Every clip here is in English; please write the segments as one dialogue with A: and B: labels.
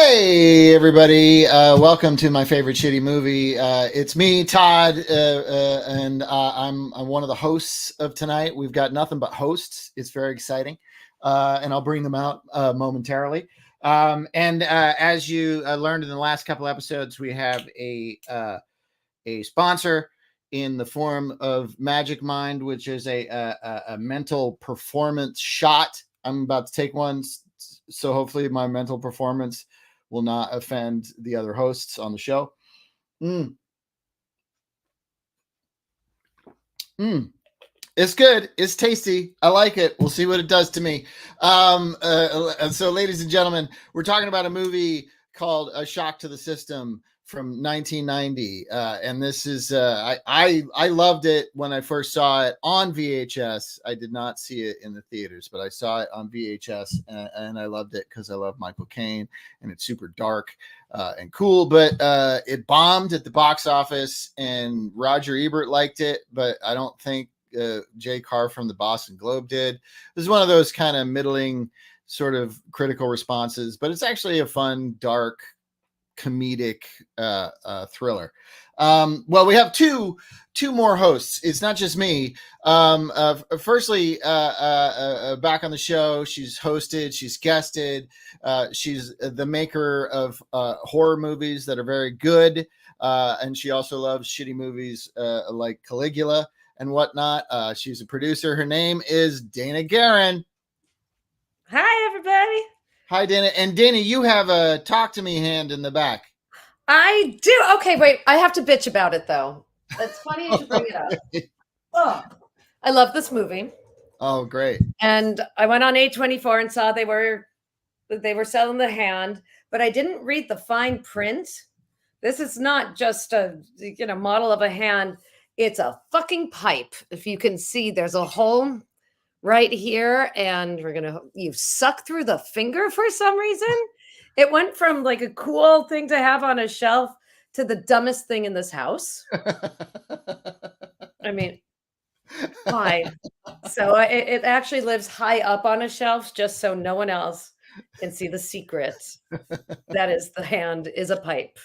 A: Hey everybody! Welcome to my favorite shitty movie. It's me, Todd, and I'm one of the hosts of tonight. We've got nothing but hosts. It's very exciting, and I'll bring them out momentarily. And as you learned in the last couple episodes, we have a sponsor in the form of Magic Mind, which is a mental performance shot. I'm about to take one, so hopefully my mental performance will not offend the other hosts on the show. It's good. It's tasty. I like it. We'll see what it does to me. So, ladies and gentlemen, we're talking about a movie called A Shock to the System from 1990, and this is I loved it when I first saw it on VHS. I did not see it in the theaters, but I saw it on VHS, and I loved it because I love Michael Caine, and it's super dark and cool. But it bombed at the box office, and Roger Ebert liked it, but I don't think Jay Carr from the Boston Globe did. This is one of those kind of middling sort of critical responses, but it's actually a fun, dark, comedic thriller. Well, we have two more hosts. It's not just me. Firstly, back on the show, she's hosted, she's guested, she's the maker of horror movies that are very good, and she also loves shitty movies like Caligula and whatnot. She's a producer. Her name is Dana Guerin.
B: Hi, everybody.
A: Hi, Dana. And Dana, you have a talk to me hand in the back.
B: I do. Okay, wait. I have to bitch about it, though. It's funny you should bring it up. Oh, I love this movie.
A: Oh, great.
B: And I went on A24 and saw they were selling the hand, but I didn't read the fine print. This is not just a model of a hand. It's a fucking pipe. If you can see, there's a hole right here, and you suck through the finger for some reason. It went from like a cool thing to have on a shelf to the dumbest thing in this house. I mean, why? So it actually lives high up on a shelf just so no one else can see the secret. That is, the hand is a pipe.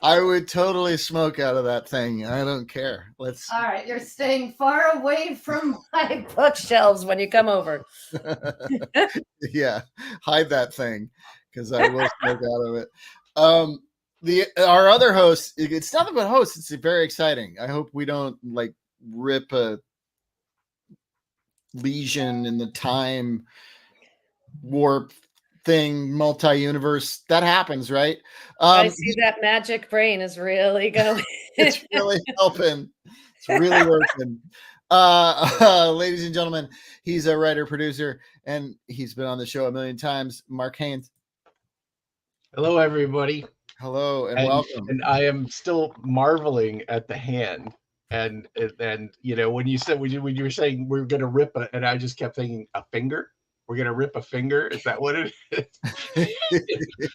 A: I would totally smoke out of that thing. I don't care. All
B: right, you're staying far away from my bookshelves when you come over.
A: Yeah, hide that thing because I will smoke out of it. Our other host, it's nothing but hosts. It's very exciting. I hope we don't like rip a lesion in the time warp thing, multi-universe. That happens, right?
B: I see that magic brain is really going.
A: It's really helping. It's really working. Ladies and gentlemen, he's a writer, producer, and he's been on the show a million times. Mark Haynes.
C: Hello, everybody.
A: Hello and welcome.
C: And I am still marveling at the hand. And when you were saying we're going to rip and I just kept thinking a finger. We're going to rip a finger. Is that what it is?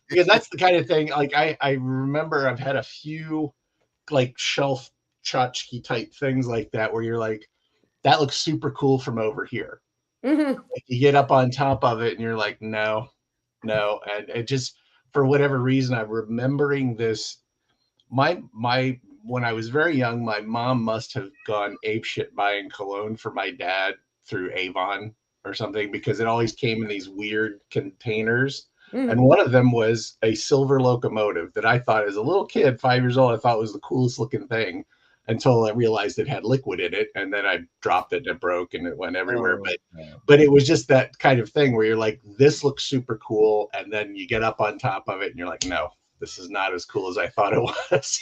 C: Because that's the kind of thing. Like I remember I've had a few like shelf tchotchke type things like that where you're like, that looks super cool from over here.
B: Mm-hmm.
C: Like you get up on top of it and you're like, no. And it just, for whatever reason, I'm remembering this. When I was very young, my mom must have gone apeshit buying cologne for my dad through Avon or something, because it always came in these weird containers. Mm-hmm. And one of them was a silver locomotive that I thought, as a little kid, 5 years old, I thought was the coolest looking thing, until I realized it had liquid in it. And then I dropped it and it broke and it went everywhere. But it was just that kind of thing where you're like, this looks super cool. And then you get up on top of it and you're like, no, this is not as cool as I thought it was.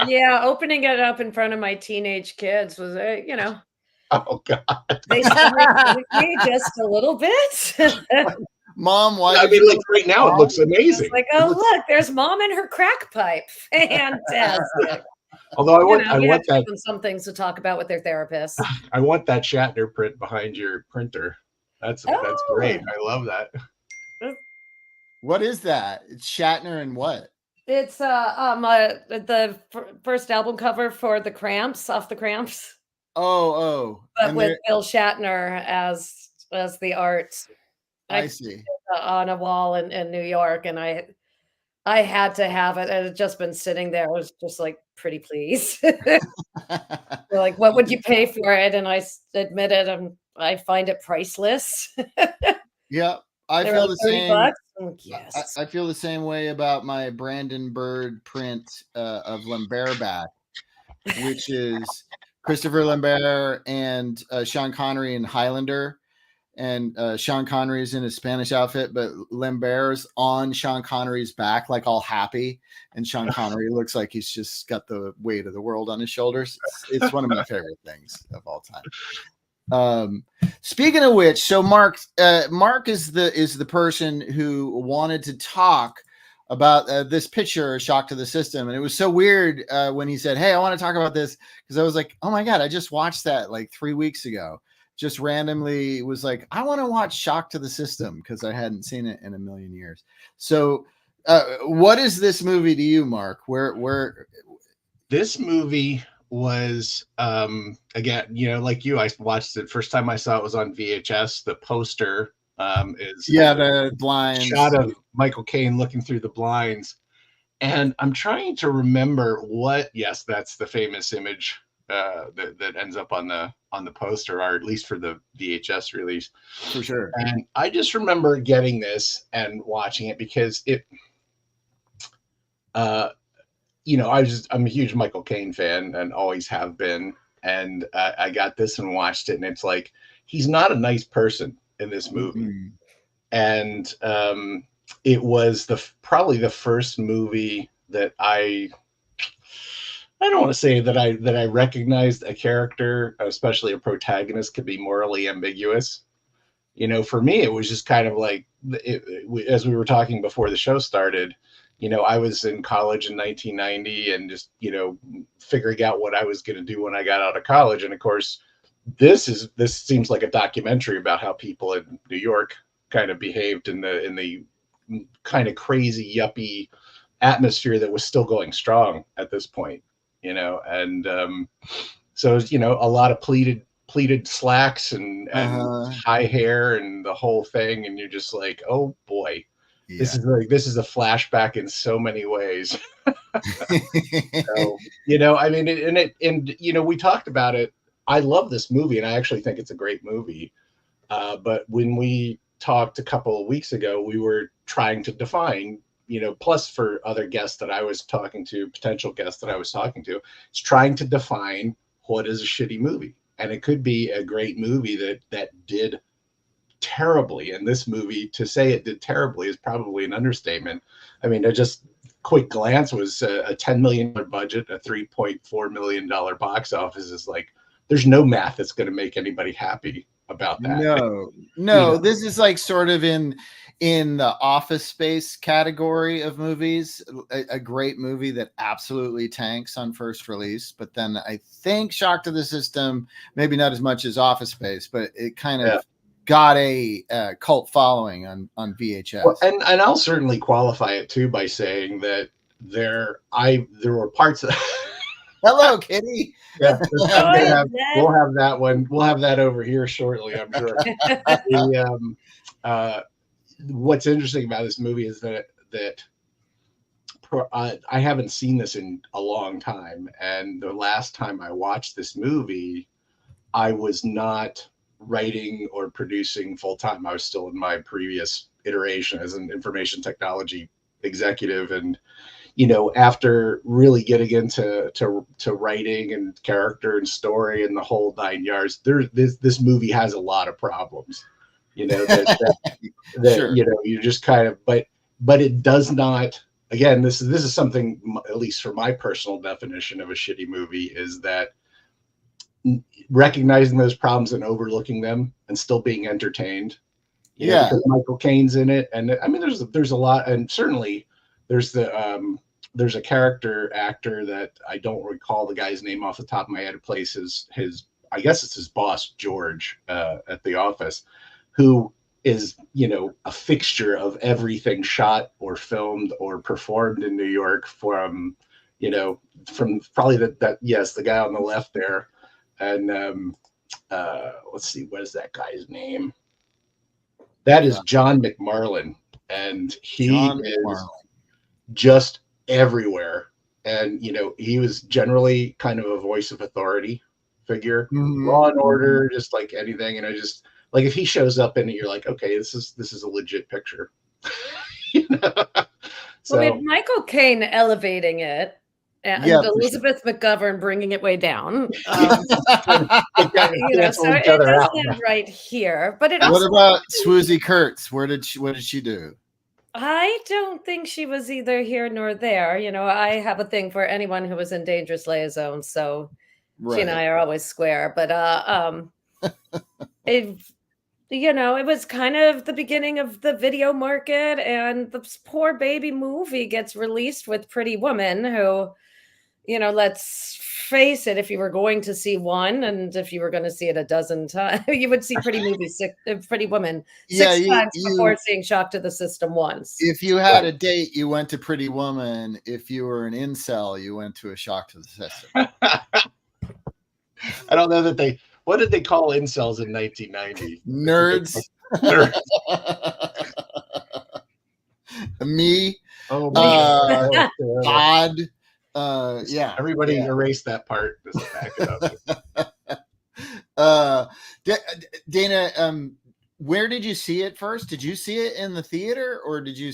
B: Yeah, opening it up in front of my teenage kids was,
C: oh God,
B: they should me just a little bit.
A: Mom, why?
C: I mean, like right now, it looks amazing.
B: It's like, oh, look, there's Mom and her crack pipe. Fantastic.
C: Although I want that.
B: Some things to talk about with their therapist.
C: I want that Shatner print behind your printer. That's great. I love that.
A: What is that? It's Shatner and what?
B: It's the first album cover for the Cramps, off the Cramps.
A: Oh.
B: But with Bill Shatner as the art.
A: I see.
B: On a wall in New York, and I had to have it. It had just been sitting there. I was just like, pretty please. They're like, what would you pay for it? And admitted I find it priceless.
A: Yeah, I
B: They were
A: feel
B: like
A: the
B: 30
A: same.
B: bucks. I'm like, yes.
A: I feel the same way about my Brandon Bird print of Lambert back, which is Christopher Lambert and Sean Connery in Highlander. And Sean Connery's in his Spanish outfit, but Lambert's on Sean Connery's back, like all happy. And Sean Connery looks like he's just got the weight of the world on his shoulders. It's one of my favorite things of all time. Speaking of which, so Mark is the person who wanted to talk about this picture, Shock to the System. And it was so weird when he said, hey, I want to talk about this, because I was like, oh my God, I just watched that like 3 weeks ago. Just randomly was like, I want to watch Shock to the System because I hadn't seen it in a million years. So what is this movie to you, Mark? Where
C: This movie was again, like you, I watched it first time I saw it was on VHS. The poster is
A: the blinds
C: shot of Michael Caine looking through the blinds, and I'm trying to remember yes, that's the famous image that ends up on the poster, or at least for the VHS release,
A: for sure.
C: And I just remember getting this and watching it because it I'm a huge Michael Caine fan and always have been. And I got this and watched it, and it's like, he's not a nice person in this movie. Mm-hmm. And it was probably the first movie that I don't want to say that I recognized a character, especially a protagonist, could be morally ambiguous. For me, it was just kind of like, as we were talking before the show started, I was in college in 1990 and just, figuring out what I was going to do when I got out of college. And of course, this seems like a documentary about how people in New York kind of behaved in the kind of crazy yuppie atmosphere that was still going strong at this point, and so, a lot of pleated slacks and high hair and the whole thing. And you're just like, oh boy. Yeah. This is a flashback in so many ways. So, I mean, we talked about it. I love this movie, and I actually think it's a great movie. But when we talked a couple of weeks ago, we were trying to define, plus for other guests that I was talking to, potential guests that I was talking to, it's trying to define what is a shitty movie. And it could be a great movie that did terribly. And this movie, to say it did terribly is probably an understatement. I mean, just quick glance was a $10 million budget, a $3.4 million box office is like, there's no math that's going to make anybody happy about that.
A: No, This is like sort of in the Office Space category of movies, a great movie that absolutely tanks on first release. But then I think Shock to the System, maybe not as much as Office Space, but it kind of got a cult following on VHS.
C: Well, and I'll certainly qualify it too by saying that there were parts of
A: Hello, Kitty.
C: Yeah, we'll have that one. We'll have that over here shortly, I'm sure. What's interesting about this movie is that I haven't seen this in a long time, and the last time I watched this movie, I was not writing or producing full time. I was still in my previous iteration as an information technology executive, and after really getting into writing and character and story and the whole 9 yards, this movie has a lot of problems. Sure. You just kind of, but it does not. Again, this is something, at least for my personal definition of a shitty movie, is that recognizing those problems and overlooking them and still being entertained. Because Michael Caine's in it, and I mean, there's a lot, and certainly there's a character actor that I don't recall the guy's name off the top of my head, who plays his I guess it's his boss, George, at the office, who is, a fixture of everything shot or filmed or performed in New York from probably the guy on the left there. And let's see, what is that guy's name? That is John McMarlin. And he is just everywhere. And, you know, he was generally kind of a voice of authority figure. Law and order, just like anything. And I just like, if he shows up in it, you're like, okay, this is a legit picture. You know?
B: Well, we
C: So
B: have Michael Caine elevating it, and
A: Yeah, for sure.
B: Elizabeth McGovern bringing it way down.
C: they kind of
B: You know,
C: cancel
B: so
C: each
B: it
C: other
B: does
C: out.
B: land right here. But it
A: What
B: also,
A: about Swoozie Kurtz? What did she do?
B: I don't think she was either here nor there. You know, I have a thing for anyone who was in Dangerous Liaison, so she and I
A: Right.
B: are always square. But it, you know, it was kind of the beginning of the video market, and this poor baby movie gets released with Pretty Woman, who, you know, let's face it, if you were going to see one, and if you were going to see it a dozen times, you would see Pretty Woman
A: Yeah,
B: six times before
A: you
B: seeing Shock to the System once.
A: if you had a date, you went to Pretty Woman. If you were an incel, you went to A Shock to the System.
C: I don't know that what did they call incels in 1990?
A: Nerds.
C: Nerds.
A: Me,
C: Oh my God.
B: Uh,
A: Odd. Yeah.
C: Everybody
A: yeah.
C: erase that part. Just back it up.
A: Dana, where did you see it first? Did you see it in the theater, or did you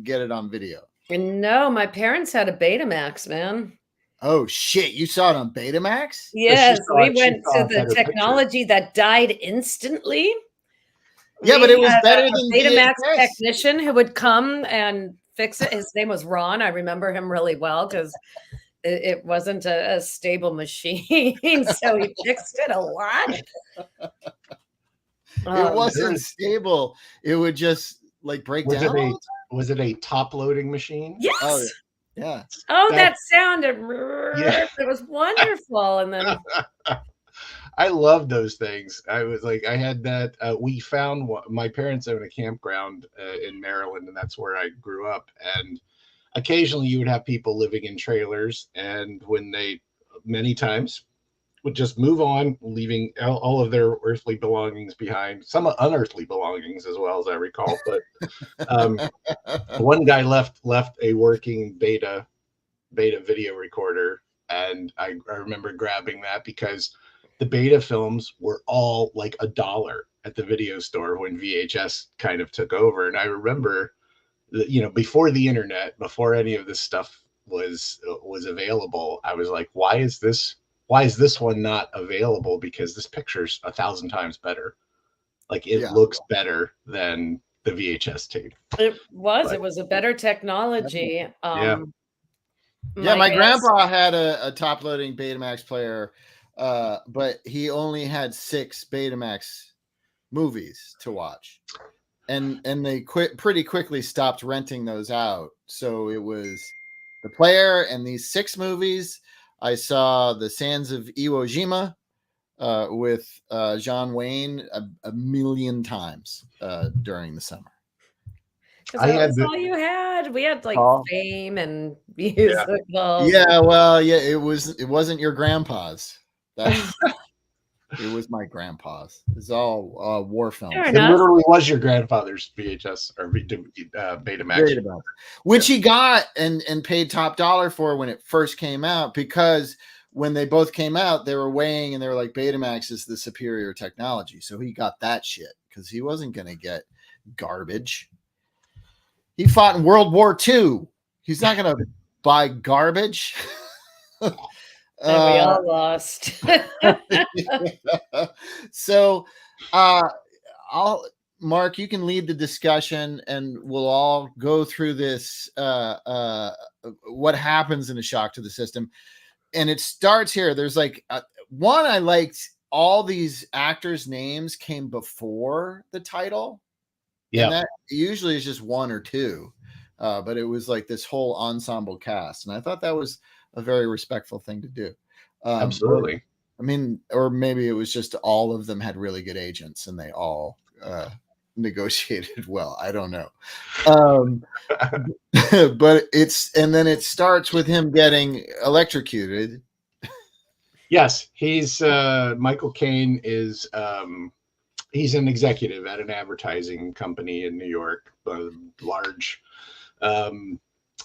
A: get it on video?
B: No, my parents had a Betamax, man.
A: Oh shit, you saw it on Betamax?
B: Yes, we
C: she
B: went
C: saw
B: to
C: a
B: the
C: better picture.
B: technology that died instantly.
A: Yeah,
B: We
A: but it was
B: had
A: better
B: a
A: than
B: Betamax
A: VHS.
B: technician who would come and fix it. His name was Ron. I remember him really well because it wasn't a stable machine, so he fixed it a lot.
A: It wasn't stable. It would just like break
C: Was
A: down.
C: it was it a top loading machine?
B: Yes.
A: Oh, yeah.
B: Oh,
C: That-
B: that sounded.
C: Yeah.
B: It was wonderful, and then
C: I love those things. I was like, I had that. We found my parents own a campground in Maryland, and that's where I grew up. And occasionally, you would have people living in trailers, and when they, many times, would just move on, leaving all of their earthly belongings behind. Some unearthly belongings, as well as I recall. But one guy left a working beta video recorder, and I remember grabbing that because the beta films were all like $1 at the video store when VHS kind of took over. And I remember that, you know, before the internet, before any of this stuff was available, I was like, why is this one not available? Because this picture's 1,000 times better. Like it looks better than the VHS tape.
B: it was a better technology.
A: Yeah, my grandpa had a top loading Betamax player, but he only had 6 Betamax movies to watch, and they pretty quickly stopped renting those out. So it was the player and these 6 movies. I saw The Sands of Iwo Jima with John Wayne a million times during the summer.
B: That's all you had. We had like Fame and musicals.
A: Yeah, well, it wasn't your grandpa's. It was my grandpa's. It's all war films.
C: It literally was your grandfather's VHS or Betamax.
A: Which he got and paid top dollar for when it first came out, because when they both came out, they were weighing and they were like, Betamax is the superior technology. So he got that shit because he wasn't going to get garbage. He fought in World War II. He's not going to buy garbage.
B: And we all lost.
A: So, Mark, you can lead the discussion, and we'll all go through this. What happens in A Shock to the System, and it starts here. There's like one I liked. All these actors' names came before the title.
C: Yeah,
A: and that usually is just 1 or 2, but it was like this whole ensemble cast, and I thought that was a very respectful thing to do.
C: Absolutely.
A: I mean, or maybe it was just all of them had really good agents and they all negotiated well. I don't know. But it starts with him getting electrocuted.
C: Yes, he's Michael Caine is he's an executive at an advertising company in New York, large.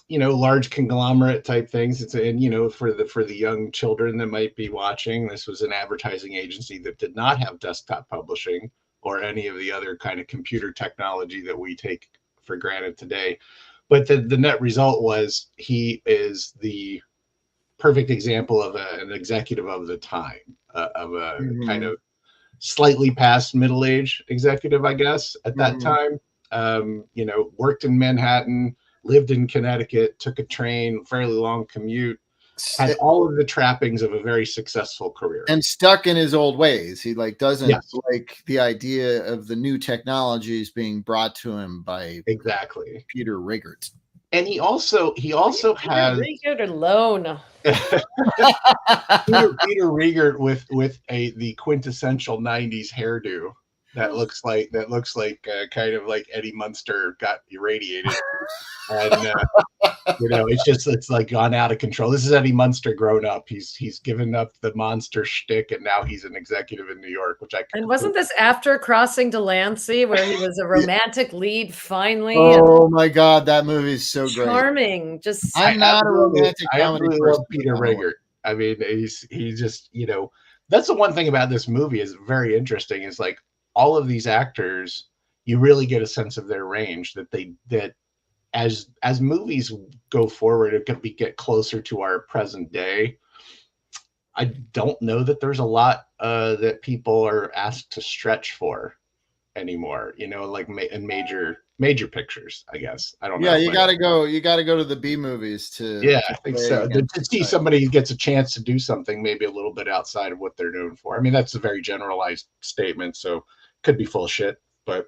C: large conglomerate type things. And for the young children that might be watching, this was an advertising agency that did not have desktop publishing or any of the other kind of computer technology that we take for granted today. But the net result was he is the perfect example of an executive of the time, of a kind of slightly past middle-age executive, I guess, at that time. Worked in Manhattan, lived in Connecticut, took a train, fairly long commute, had all of the trappings of a very successful career.
A: And stuck in his old ways. He doesn't
C: Yes.
A: like the idea of the new technologies being brought to him by
C: Exactly
A: Peter Riegert.
C: And he also has
B: Riegert alone.
C: Peter Riegert with the quintessential 90s hairdo that looks like kind of like Eddie Munster got irradiated, and it's like gone out of control. This is Eddie Munster grown up. He's given up the monster shtick, and now he's an executive in New York.
B: And wasn't this after Crossing Delancey, where he was a romantic lead finally?
A: Oh my God, that movie is so great.
B: Charming. Just
A: I'm not a romantic comedy
C: love
A: person.
C: Peter Riegert. I mean, he just that's the one thing about this movie is very interesting. Is like all of these actors, you really get a sense of their range that as movies go forward, it could get closer to our present day. I don't know that there's a lot that people are asked to stretch for anymore, like in major pictures, I guess. I don't know.
A: Yeah, you got to go to the B movies to.
C: Yeah, I think so. To see somebody who gets a chance to do something maybe a little bit outside of what they're known for. I mean, that's a very generalized statement, so could be full of shit, but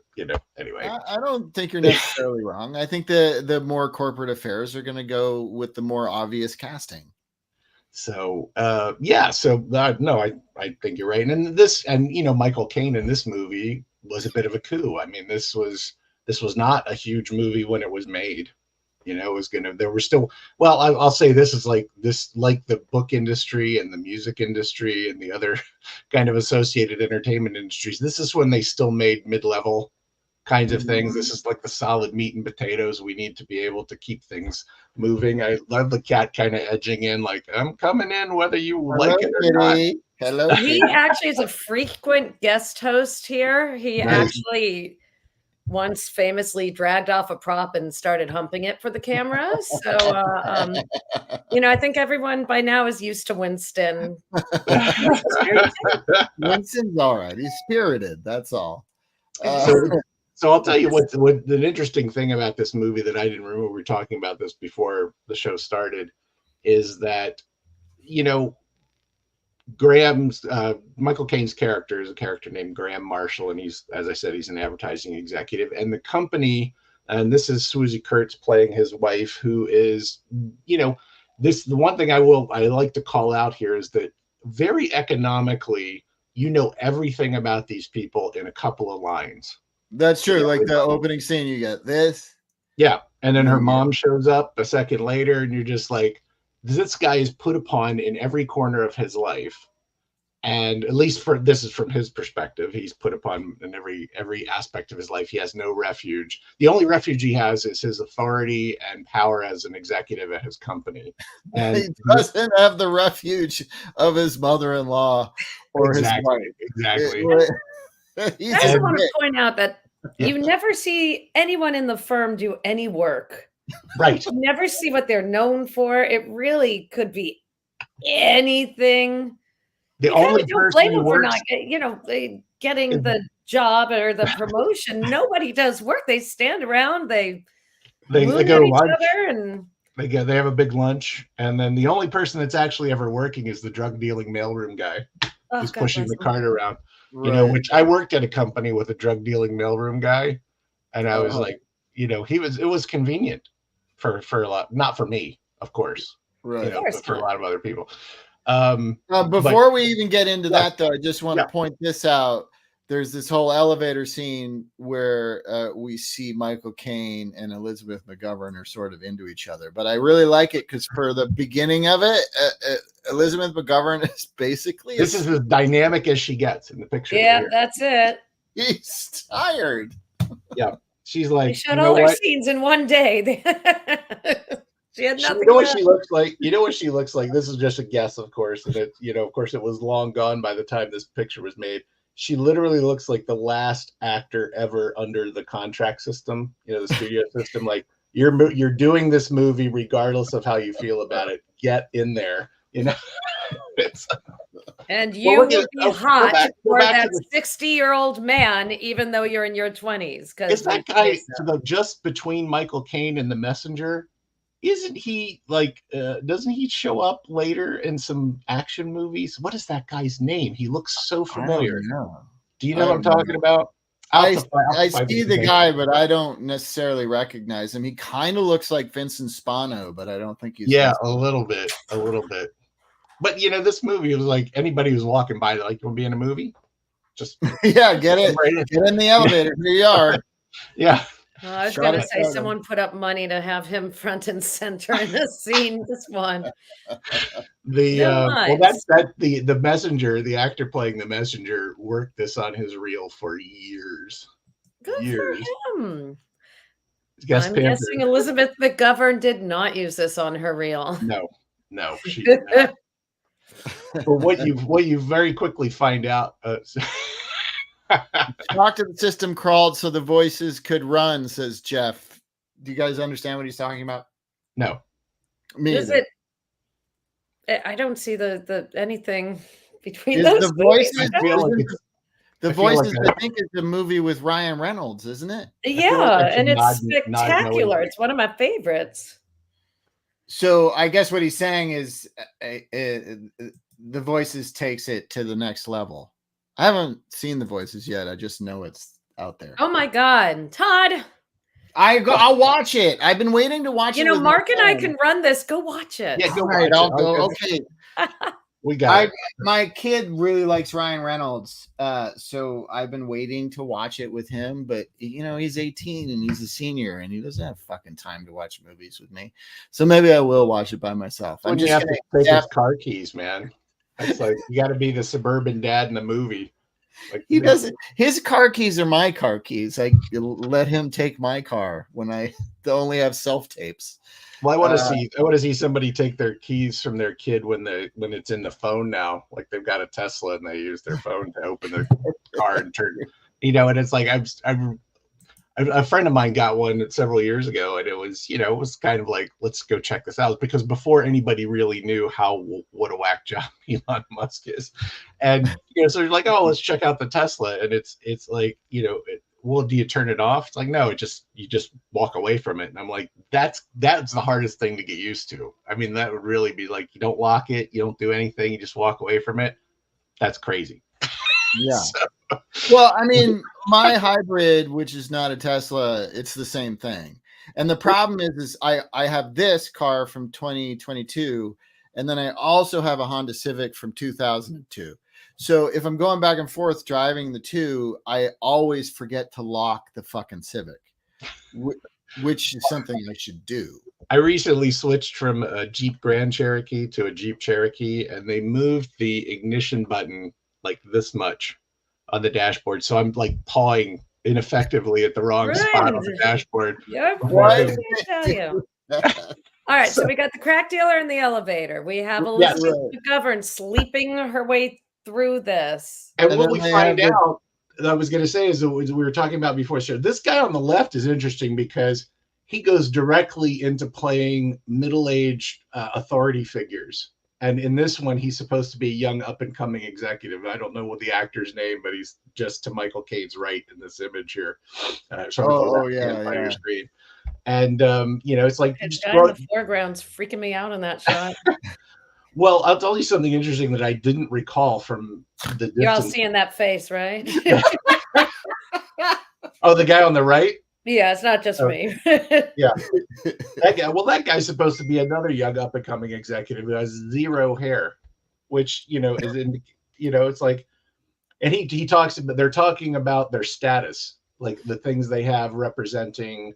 C: anyway.
A: I don't think you're necessarily wrong. I think the more corporate affairs are going to go with the more obvious casting.
C: So no, I think you're right. And Michael Caine in this movie was a bit of a coup. I mean, this was not a huge movie when it was made. I'll say this is like the book industry and the music industry and the other kind of associated entertainment industries. This is when they still made mid-level kinds of things. This is like the solid meat and potatoes. We need to be able to keep things moving. I love the cat kind of edging in, like, I'm coming in whether you like it or not.
A: Hello.
B: He actually is a frequent guest host here. He actually once famously dragged off a prop and started humping it for the camera. So, I think everyone by now is used to Winston.
A: Winston's all right. He's spirited. That's all.
C: So I'll tell you what the interesting thing about this movie that I didn't remember, we were talking about this before the show started, is that, Graham's Michael Caine's character is a character named Graham Marshall, and he's, as I said, he's an advertising executive, and the company, and this is Swoosie Kurtz playing his wife, who is, the one thing I like to call out here is that very economically, everything about these people in a couple of lines.
A: That's true. Like the opening scene, you get this.
C: Yeah, and then her mom shows up a second later, and you're just like, this guy is put upon in every corner of his life, and at least this is from his perspective, he's put upon in every aspect of his life. He has no refuge. The only refuge he has is his authority and power as an executive at his company. And
A: he doesn't have the refuge of his mother-in-law or his wife.
C: Exactly.
B: I just want to point out that you never see anyone in the firm do any work.
C: Right.
B: You never see what they're known for. It really could be anything.
C: The only
B: don't blame them for not getting the job or the promotion. Nobody does work. They stand around. They go to lunch. And
C: they have a big lunch, and then the only person that's actually ever working is the drug dealing mailroom guy who's pushing the cart around.
A: Right.
C: Which I worked at a company with a drug dealing mailroom guy, and I was like, it was convenient for a lot, not for me, of course,
A: right?
C: But for a lot of other people.
A: Before we even get into that, though, I just want to point this out. There's this whole elevator scene where we see Michael Caine and Elizabeth McGovern are sort of into each other, but I really like it because for the beginning of it, Elizabeth McGovern is basically
C: this is as dynamic as she gets in the picture.
B: Yeah, that's it.
A: He's tired.
C: Yeah, she's like,
B: they shot all their scenes in one day. She had
C: You
B: nothing
C: know what
B: left.
C: she looks like? You know what she looks like? This is just a guess, of course. And it, of course, it was long gone by the time this picture was made. She literally looks like the last actor ever under the contract system, the studio system. Like you're doing this movie regardless of how you feel about it. Get in there, It's,
B: And you
C: look
B: will
C: at-
B: be
C: go
B: hot
C: back
B: for
C: to
B: that
C: the-
B: 60-year-old man, even though you're in your 20s.
C: Is that guy just between Michael Caine and The Messenger? Isn't he like? Doesn't he show up later in some action movies? What is that guy's name? He looks so familiar. Do you know what I'm talking about?
A: I
C: I'll find
A: see
C: his
A: the
C: name.
A: guy, but I don't necessarily recognize him. He kind of looks like Vincent Spano, but I don't think he's.
C: Yeah,
A: Vincent.
C: a little bit. But this movie was like anybody who's walking by, like, you want to be in a movie? Just
A: Yeah, get it.
C: right in.
A: Get in the elevator. Here you are.
C: Yeah.
B: Well, I was
A: Shot
B: going to
A: it
B: say
A: down.
B: someone put up money to have him front and center in this scene. This one.
C: Well, the messenger, the actor playing the messenger, worked this on his reel for years.
B: Good
C: Years.
B: for him.
C: Guest
B: I'm
C: Panther.
B: guessing Elizabeth McGovern did not use this on her reel.
C: No, she did not. But what you very quickly find out.
A: Shock to the system crawled so the voices could run, says Jeff. Do you guys understand what he's talking about?
C: No.
A: Me
B: Is
A: either.
B: it? I don't see the anything between
A: Is
B: those
A: the voices?
C: I feel like it's,
A: The
C: I feel like
A: voices,
C: that-
A: I think, is the movie with Ryan Reynolds, isn't it?
B: Yeah,
C: that's a
B: and it's
C: nod
B: spectacular.
C: knowingly.
B: It's one of my favorites.
A: So I guess what he's saying is the voices takes it to the next level. I haven't seen the voices yet. I just know it's out there.
B: Oh my God, Todd!
A: I'll watch it. I've been waiting to watch it.
B: You know,
A: with
B: Mark
A: my
B: and I
A: phone.
B: can run this. Go watch it.
C: Yeah, go
A: All right,
C: watch
A: I'll
C: it.
A: go.
C: Okay.
A: Okay.
C: We got it.
A: My kid really likes Ryan Reynolds, so I've been waiting to watch it with him. But he's 18 and he's a senior, and he doesn't have fucking time to watch movies with me. So maybe I will watch it by myself.
C: When
A: I'm
C: you
A: just
C: have
A: gonna
C: to take
A: yeah,
C: his car keys, man. It's like you got to be the suburban dad in the movie. Like
A: he doesn't. His car keys are my car keys. I let him take my car when I only have self tapes.
C: Well, I want to see somebody take their keys from their kid when it's in the phone now. Like they've got a Tesla and they use their phone to open their car and turn. And it's like a friend of mine got one several years ago, and it was kind of like, let's go check this out, because before anybody really knew what a whack job Elon Musk is, and so you're like, oh, let's check out the Tesla, and it's like, well, do you turn it off? It's like, no, you just walk away from it. And I'm like, that's the hardest thing to get used to. I mean, that would really be like, you don't lock it, you don't do anything, you just walk away from it. That's crazy.
A: Yeah. Well, I mean, my hybrid, which is not a Tesla, it's the same thing. And the problem is I have this car from 2022, and then I also have a Honda Civic from 2002. So if I'm going back and forth driving the two, I always forget to lock the fucking Civic, which is something I should do.
C: I recently switched from a Jeep Grand Cherokee to a Jeep Cherokee, and they moved the ignition button like this much on the dashboard. So I'm like pawing ineffectively at the wrong spot on the dashboard.
B: Yep.
A: What?
B: Let me tell you. All right, so we got the crack dealer in the elevator. We have
C: Yes.
B: Elizabeth McGovern sleeping her way through this.
C: And
A: And
C: what
A: then
C: we
A: they
C: find
A: have the-
C: out, I was going to say, is that we were talking about before. So this guy on the left is interesting because he goes directly into playing middle-aged authority figures. And in this one, he's supposed to be a young up-and-coming executive. I don't know what the actor's name, but he's just to Michael Caine's right in this image here.
A: Yeah.
C: Screen. And it's like
B: The guy in the foreground's freaking me out in that shot.
C: well, I'll tell you something interesting that I didn't recall from the distance.
B: You're all seeing that face, right?
C: Oh, the guy on the right?
B: Yeah, it's not just me.
C: That guy's supposed to be another young up and coming executive who has zero hair, which is in it's like, and he talks about, they're talking about their status, like the things they have representing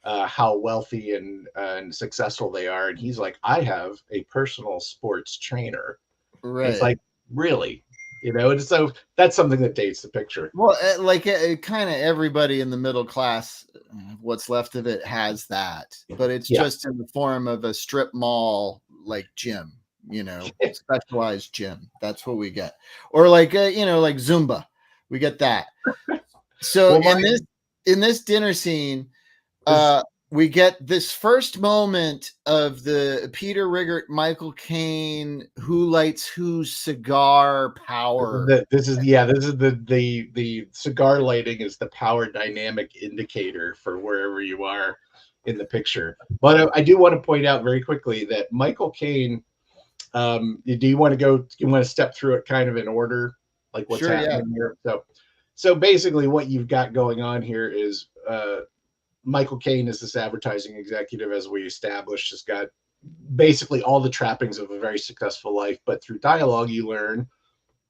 C: how wealthy and successful they are, and he's like, I have a personal sports trainer.
A: Right.
C: It's like, really? You know, and so that's something that dates the picture.
A: Well, kind of everybody in the middle class, what's left of it has that, but it's
C: Yeah.
A: just in the form of a strip mall like gym, you know, specialized gym. That's what we get, or like like Zumba, we get that. So
C: Well,
A: in this dinner scene, we get this first moment of the Peter Riggert, Michael Caine, who lights whose cigar power.
C: This is the cigar lighting is the power dynamic indicator for wherever you are in the picture. But I do want to point out very quickly that Michael Caine. Do you want to go? You want to step through it kind of in order, like what's happening here? So basically, what you've got going on here is Michael Caine is this advertising executive, as we established, has got basically all the trappings of a very successful life. But through dialogue, you learn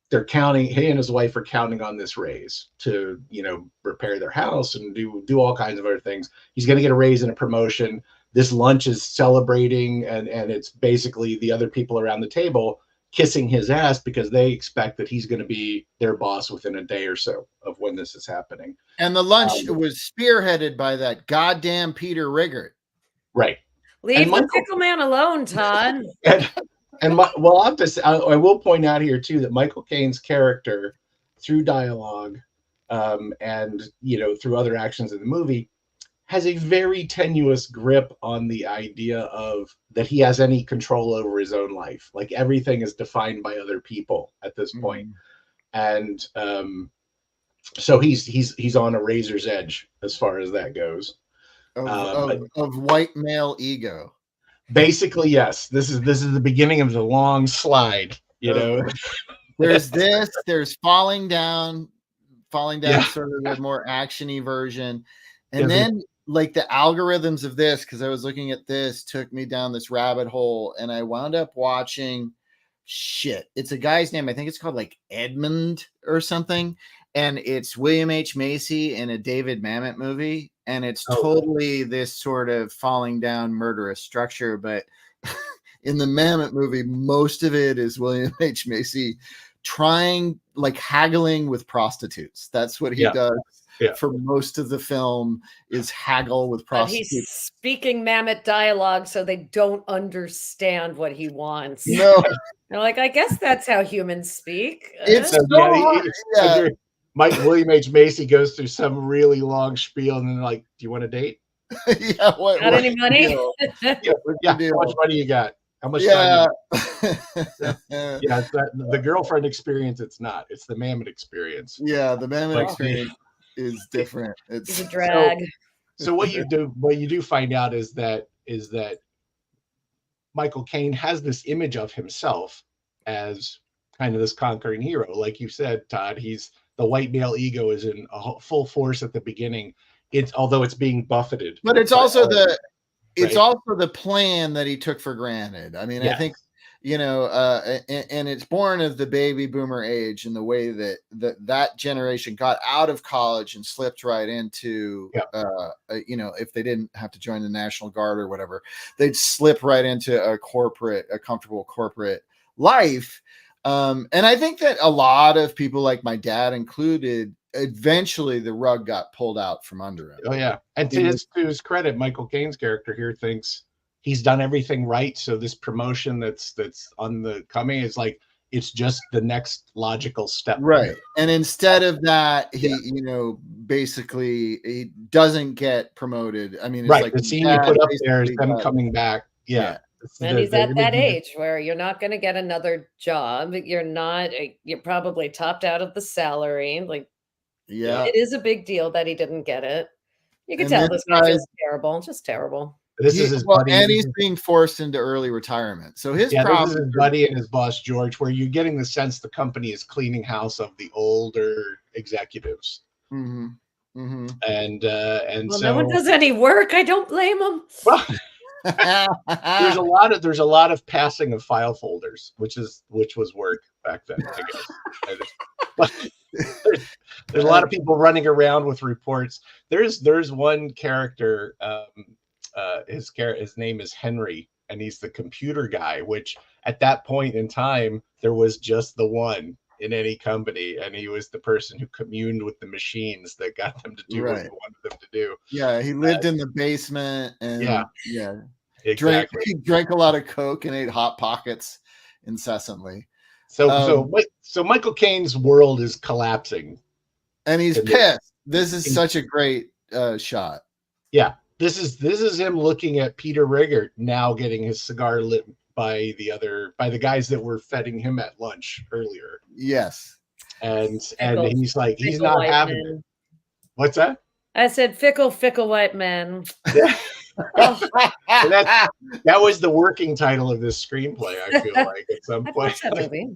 C: he and his wife are counting on this raise to, repair their house and do all kinds of other things. He's going to get a raise and a promotion. This lunch is celebrating, and it's basically the other people around the table kissing his ass because they expect that he's going to be their boss within a day or so of when this is happening.
A: And the lunch was spearheaded by that goddamn Peter Riggert.
C: Right.
B: Leave the pickle man alone, Todd.
C: I will point out here too that Michael Caine's character, through dialogue, and through other actions in the movie, has a very tenuous grip on the idea of that he has any control over his own life. Like everything is defined by other people at this point. And so he's on a razor's edge as far as that goes.
A: Of white male ego.
C: Basically, yes. This is the beginning of the long slide.
A: There's falling down, sort of a more actiony version, and then like the algorithms of this, because I was looking at this, took me down this rabbit hole, and I wound up watching it's a guy's name, I think it's called like Edmund or something, and it's William H. Macy in a David Mamet movie, and it's totally this sort of falling down murderous structure, but in the Mamet movie, most of it is William H. Macy haggling with prostitutes. That's what he does. Yeah. For most of the film is haggle with prostitutes.
B: He's speaking Mamet dialogue, so they don't understand what he wants.
A: No,
B: they're like, I guess that's how humans speak.
A: It's
C: William H. Macy goes through some really long spiel, and then like, do you want a date?
A: Yeah,
B: got any money?
C: How much money you got? How much time? The girlfriend experience. It's not. It's the Mamet experience.
A: Yeah, the Mamet experience is different. It's
B: a drag.
C: So what you do find out is that Michael Caine has this image of himself as kind of this conquering hero. Like you said, Todd, the white male ego is in full force at the beginning. Although it's being buffeted.
A: But it's also also the plan that he took for granted. I mean, I think, and it's born of the baby boomer age and the way that generation got out of college and slipped right into, if they didn't have to join the National Guard or whatever, they'd slip right into a comfortable corporate life. And I think that a lot of people, like my dad included, eventually the rug got pulled out from under him.
C: Oh yeah. And to his credit, Michael Caine's character here thinks he's done everything right. So this promotion that's on the coming is like, it's just the next logical step.
A: Right. And instead of that, he, basically he doesn't get promoted. I mean, it's like
C: the scene you put up there is them coming back. Yeah.
B: And he's at that age where you're not going to get another job. You're probably topped out of the salary. Like, it is a big deal that he didn't get it. You can tell this guy is terrible, just terrible.
C: This is his buddy,
A: and he's being forced into early retirement. So his problem
C: is his buddy and his boss George, where you're getting the sense the company is cleaning house of the older executives.
A: Mm-hmm. Mm-hmm.
C: And so
B: no one does any work. I don't blame him.
C: Well, there's a lot of passing of file folders, which was work back then, I guess. But there's a lot of people running around with reports. There's one character, his name is Henry, and he's the computer guy, which at that point in time there was just the one. in any company, and he was the person who communed with the machines that got them to do what he
A: Right.
C: wanted them to do.
A: Yeah, he lived in the basement and
C: Yeah.
A: yeah,
C: Exactly.
A: he drank a lot of Coke and ate Hot Pockets incessantly.
C: So Michael Caine's world is collapsing.
A: And he's
C: And
A: pissed. This is such a great shot.
C: Yeah. This is him looking at Peter Riggert now getting his cigar lit by the guys that were feeding him at lunch earlier.
A: Yes.
C: And
B: Fickle-
C: he's like, he's
B: fickle
C: not
B: white
C: having
B: man.
C: it. What's that?
B: I said fickle white man.
C: And that was the working title of this screenplay, I feel like, at some
B: I'd
C: point.
B: watch that movie.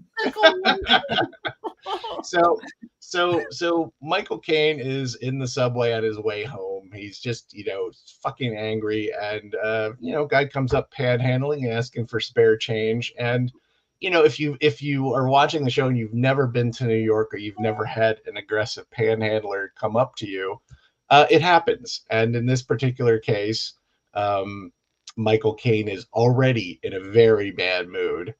C: So Michael Caine is in the subway on his way home. He's just, fucking angry, and guy comes up panhandling, asking for spare change. And if you are watching the show and you've never been to New York, or you've never had an aggressive panhandler come up to you, it happens. And in this particular case, Michael Caine is already in a very bad mood,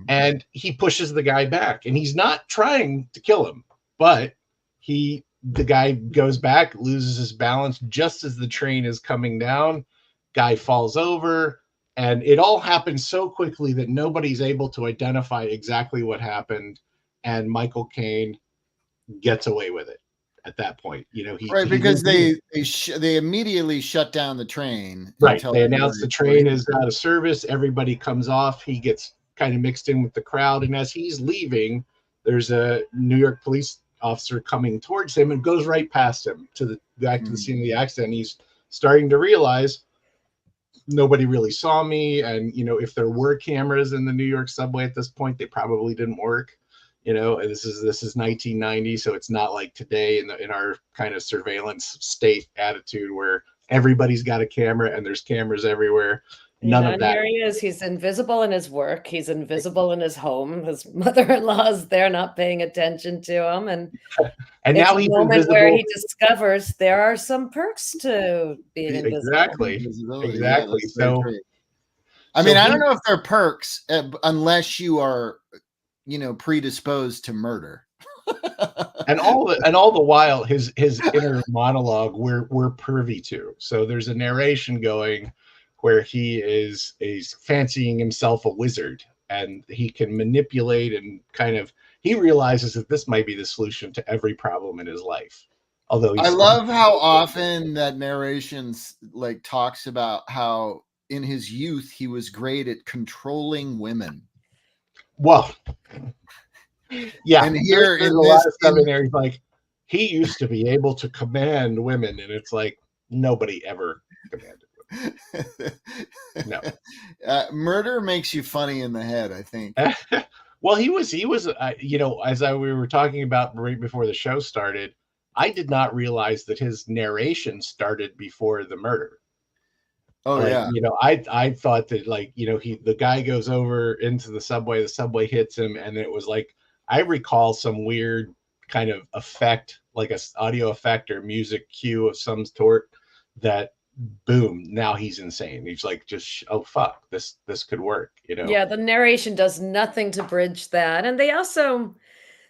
C: and he pushes the guy back, and he's not trying to kill him, but the guy goes back, loses his balance just as the train is coming down. Guy falls over, and it all happens so quickly that nobody's able to identify exactly what happened, and Michael Caine gets away with it at that point.
A: Because they immediately shut down the train.
C: Right. They announce the train is out of service. Everybody comes off. He gets kind of mixed in with the crowd, and as he's leaving, there's a New York police officer coming towards him and goes right past him back to the scene of the accident. He's starting to realize nobody really saw me, and if there were cameras in the New York subway at this point, they probably didn't work. This is 1990, so it's not like today in our kind of surveillance state attitude where everybody's got a camera and there's cameras everywhere. None of that.
B: Here he is. He's invisible in his work. He's invisible in his home. His mother-in-law's there, not paying attention to him, and
C: now he's
B: moment
C: invisible.
B: where he discovers there are some perks to being invisible.
C: Exactly.
A: Yeah,
C: so,
A: I mean, I don't know if they're perks unless you are, predisposed to murder.
C: and all the while, his inner monologue we're privy to. So there's a narration going where he is fancying himself a wizard, and he can manipulate and he realizes that this might be the solution to every problem in his life. Although
A: I love how often that narration talks about how in his youth he was great at controlling women.
C: Well, yeah,
A: and here
C: there's a lot of stuff in there. He's like, he used to be able to command women, and it's like nobody ever commanded women. No.
A: Murder makes you funny in the head, I think.
C: Well, he was as we were talking about right before the show started, I did not realize that his narration started before the murder.
A: Oh, yeah.
C: I thought that the guy goes over into the subway hits him, and it was like, I recall some weird kind of effect, like a audio effect or music cue of some sort, that boom, now he's insane. He's like, oh fuck, this could work,
B: Yeah, the narration does nothing to bridge that. And they also,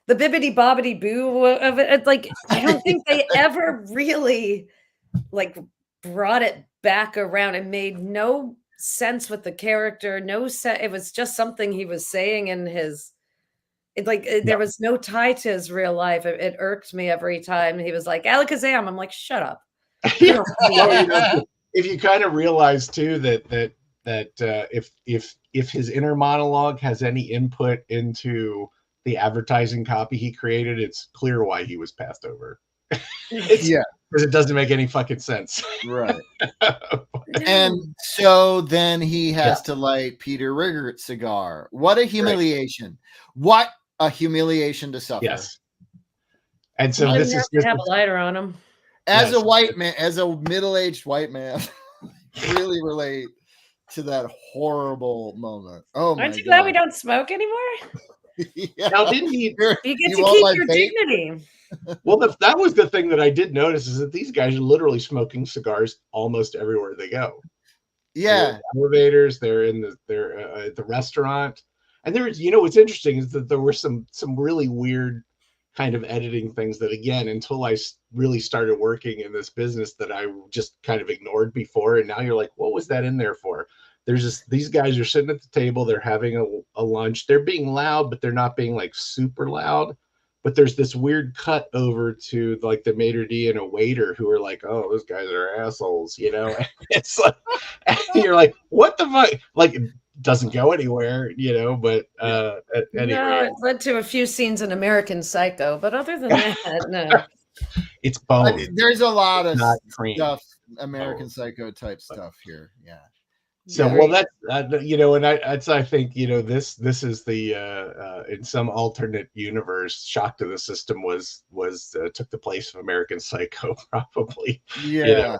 B: the bibbity bobbity boo of it, I don't think they ever really brought it back around. It made no sense with the character. It was just something he was saying in his there was no tie to his real life. It irked me every time he was like, Alakazam. I'm like, shut up.
C: Yeah. If you kind of realize too that if his inner monologue has any input into the advertising copy he created, it's clear why he was passed over.
A: Yeah,
C: because it doesn't make any fucking sense.
A: Right. And so then he has to light Peter Riggert's cigar. What a humiliation! Right. What a humiliation to suffer.
C: Yes. And so this is
B: to have a lighter on him.
A: As a white man, as a middle-aged white man, really relate to that horrible moment. Oh my God.
B: Aren't you glad we don't smoke anymore?
C: Yeah. Now, didn't he?
B: You get to keep your dignity.
C: Well, that was the thing that I did notice, is that these guys are literally smoking cigars almost everywhere they go.
A: Yeah,
C: they're in elevators. They're at the restaurant. And there was, what's interesting is that there were some really weird kind of editing things that, again, until I really started working in this business, that I just kind of ignored before. And now you're like, what was that in there for? There's just, these guys are sitting at the table, they're having a lunch, they're being loud, but they're not being like super loud. But there's this weird cut over to like the maitre d' and a waiter who are like, oh, those guys are assholes, And it's like, and you're like, what the fuck? Like, it doesn't go anywhere, but anyway.
B: No, it led to a few scenes in American Psycho, but other than that, no.
C: It's bone.
A: There's a lot of
C: cream.
A: stuff, American Psycho type stuff here. Yeah.
C: So, well, that's and I think this is the in some alternate universe, Shock to the System was took the place of American Psycho, probably.
A: Yeah,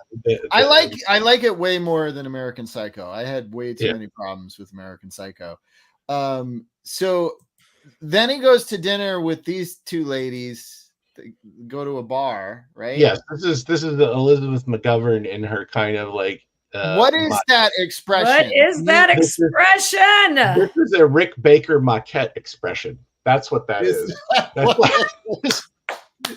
A: I like it way more than American Psycho. I had way too many problems with American Psycho. So then he goes to dinner with these two ladies. They go to a bar, right?
C: Yes, this is Elizabeth McGovern in her kind of like.
A: What is that expression?
B: What is that expression?
C: This is a Rick Baker maquette expression. That's what that is.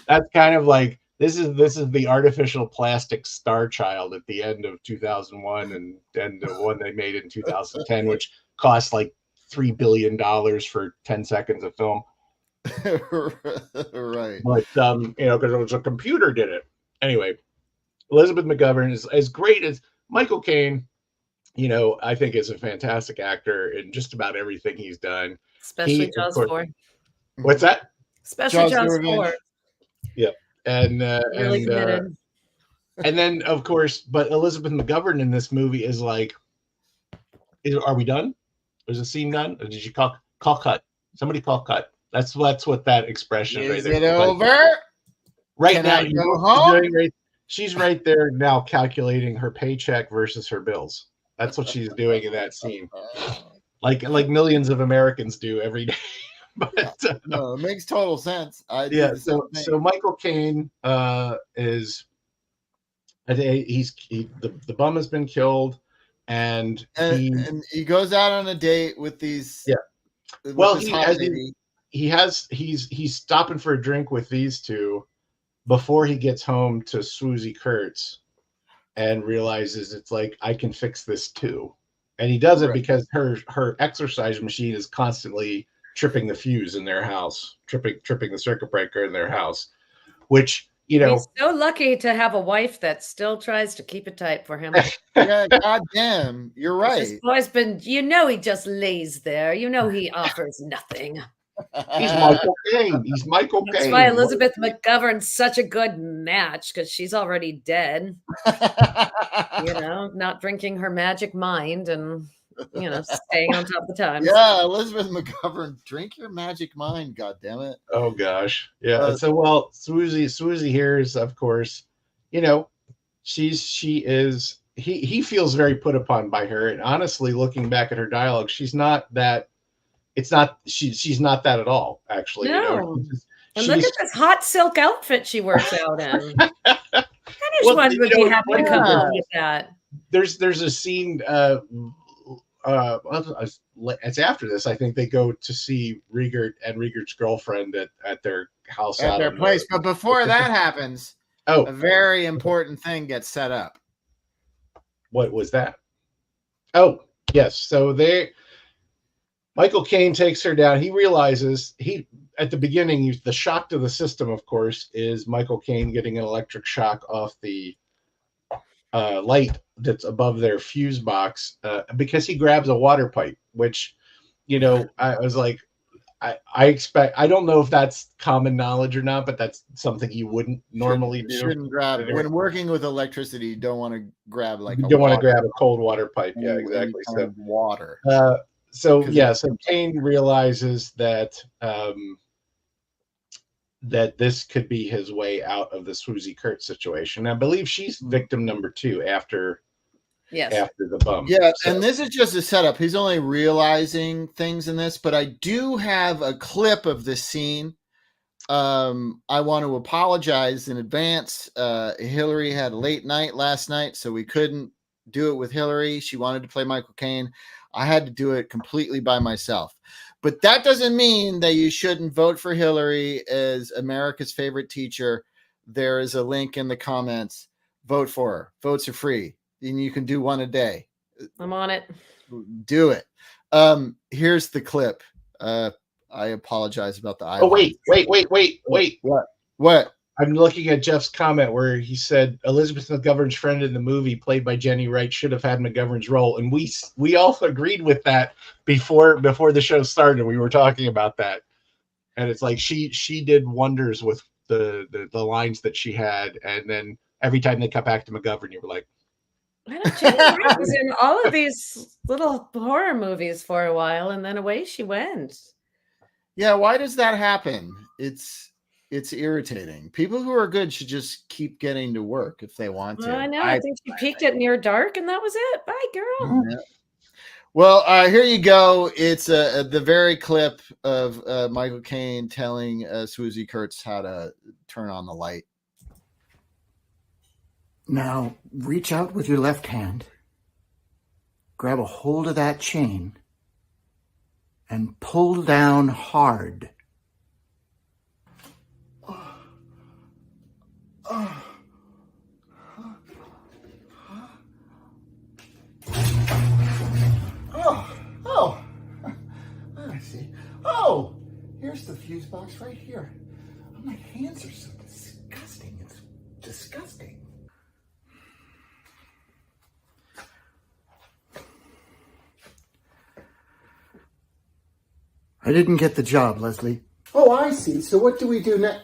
C: That's kind of like this is the artificial plastic Star Child at the end of 2001 and the one they made in 2010, which cost like $3 billion for 10 seconds of film.
A: Right.
C: But because it was a computer did it. Anyway, Elizabeth McGovern is as great as Michael Caine, I think is a fantastic actor in just about everything he's done.
B: Especially Jaws 4.
C: What's that?
B: Especially Jaws 4.
C: Yeah. And
B: really committed.
C: And then of course, but Elizabeth McGovern in this movie is like, are we done? Is the scene done? Or did you call cut? Somebody call cut. That's what that expression
A: is
C: right there.
A: Is it over?
C: Right
A: Can
C: now,
A: I go home?
C: She's right there now calculating her paycheck versus her bills. That's what she's doing in that scene. Like millions of Americans do every day. But
A: no, it makes total sense.
C: So Michael Caine is the bum has been killed and
A: he goes out on a date with these
C: he's stopping for a drink with these two before he gets home to Swoosie Kurtz and realizes it's like, I can fix this too. And he does it because her exercise machine is constantly tripping the fuse in their house, tripping the circuit breaker in their house, which,
B: he's so lucky to have a wife that still tries to keep it tight for him.
A: Yeah, goddamn, you're right.
B: This boy's been, he just lays there. He offers nothing.
C: He's Michael Caine.
B: That's why Elizabeth McGovern's such a good match, because she's already dead. Not drinking her magic mind and staying on top of the times.
A: Yeah, Elizabeth McGovern, drink your magic mind, god damn it.
C: Oh gosh. Yeah. Swoosie here is, of course, he feels very put upon by her. And honestly, looking back at her dialogue, she's not that at all, actually.
B: No. And look at this hot silk outfit she works out in. One would be happy to come home with that.
C: There's a scene it's after this. I think they go to see Riegert and Riegert's girlfriend at their house,
A: at their place. But before that happens, a very important thing gets set up.
C: What was that? Oh, yes. So Michael Caine takes her down. He realizes at the beginning, the shock to the system, of course, is Michael Caine getting an electric shock off the light that's above their fuse box because he grabs a water pipe, which, I was like, I don't know if that's common knowledge or not, but that's something you wouldn't normally do.
A: Shouldn't grab it. When working with electricity, you don't want to grab
C: you don't want to grab a cold water pipe. Yeah, exactly. So
A: water.
C: So Caine realizes that that this could be his way out of the Swoosie Kurtz situation. I believe she's victim number 2 after the bum.
A: Yeah, and this is just a setup. He's only realizing things in this, but I do have a clip of this scene. I want to apologize in advance. Hillary had a late night last night, so we couldn't do it with Hillary. She wanted to play Michael Caine. I had to do it completely by myself. But that doesn't mean that you shouldn't vote for Hillary as America's favorite teacher. There is a link in the comments. Vote for her. Votes are free, and you can do one a day.
B: I'm on it.
A: Do it. Here's the clip. I apologize about the.
C: Oh, wait.
A: What?
C: I'm looking at Jeff's comment where he said Elizabeth McGovern's friend in the movie, played by Jenny Wright, should have had McGovern's role, and we all agreed with that before the show started. We were talking about that, and it's like she did wonders with the lines that she had, and then every time they cut back to McGovern, you were like,
B: I know Jenny Wright was in all of these little horror movies for a while, and then away she went.
A: Yeah, why does that happen? It's irritating. People who are good should just keep getting to work if they want to.
B: I know. I think she peaked at Near Dark, and that was it. Bye, girl.
A: Yeah. Well, here you go. It's the very clip of Michael Caine telling Swoosie Kurtz how to turn on the light.
D: Now, reach out with your left hand, grab a hold of that chain, and pull down hard. I see. Oh, here's the fuse box right here. Oh, my hands are so disgusting. It's disgusting. I didn't get the job, Leslie. Oh, I see. So what do we do next?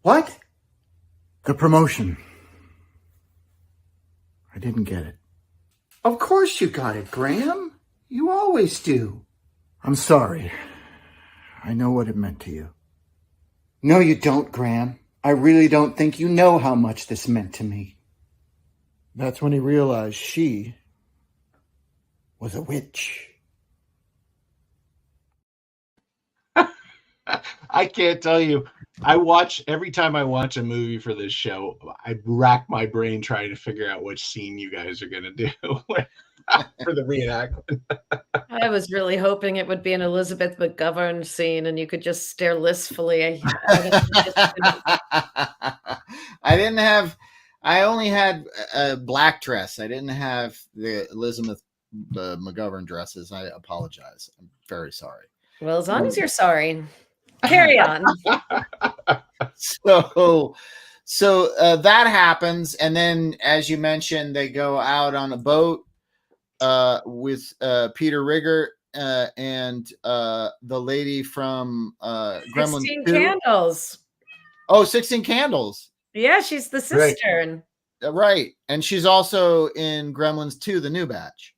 D: What? The promotion. I didn't get it. Of course you got it, Graham. You always do. I'm sorry. I know what it meant to you. No, you don't, Graham. I really don't think you know how much this meant to me. That's when he realized she was a witch.
C: I can't tell you. Every time I watch a movie for this show, I rack my brain trying to figure out which scene you guys are going to do for the reenactment.
B: I was really hoping it would be an Elizabeth McGovern scene, and you could just stare listfully.
A: I only had a black dress. I didn't have the Elizabeth McGovern dresses. I apologize. I'm very sorry.
B: Well, as long as you're sorry. Carry on.
A: So that happens, and then, as you mentioned, they go out on a boat with Peter Riggert and the lady from Gremlins
B: 16
A: 2.
B: Candles.
A: Oh, 16 Candles.
B: Yeah, she's the sister.
A: Right. And she's also in Gremlins 2, the new batch.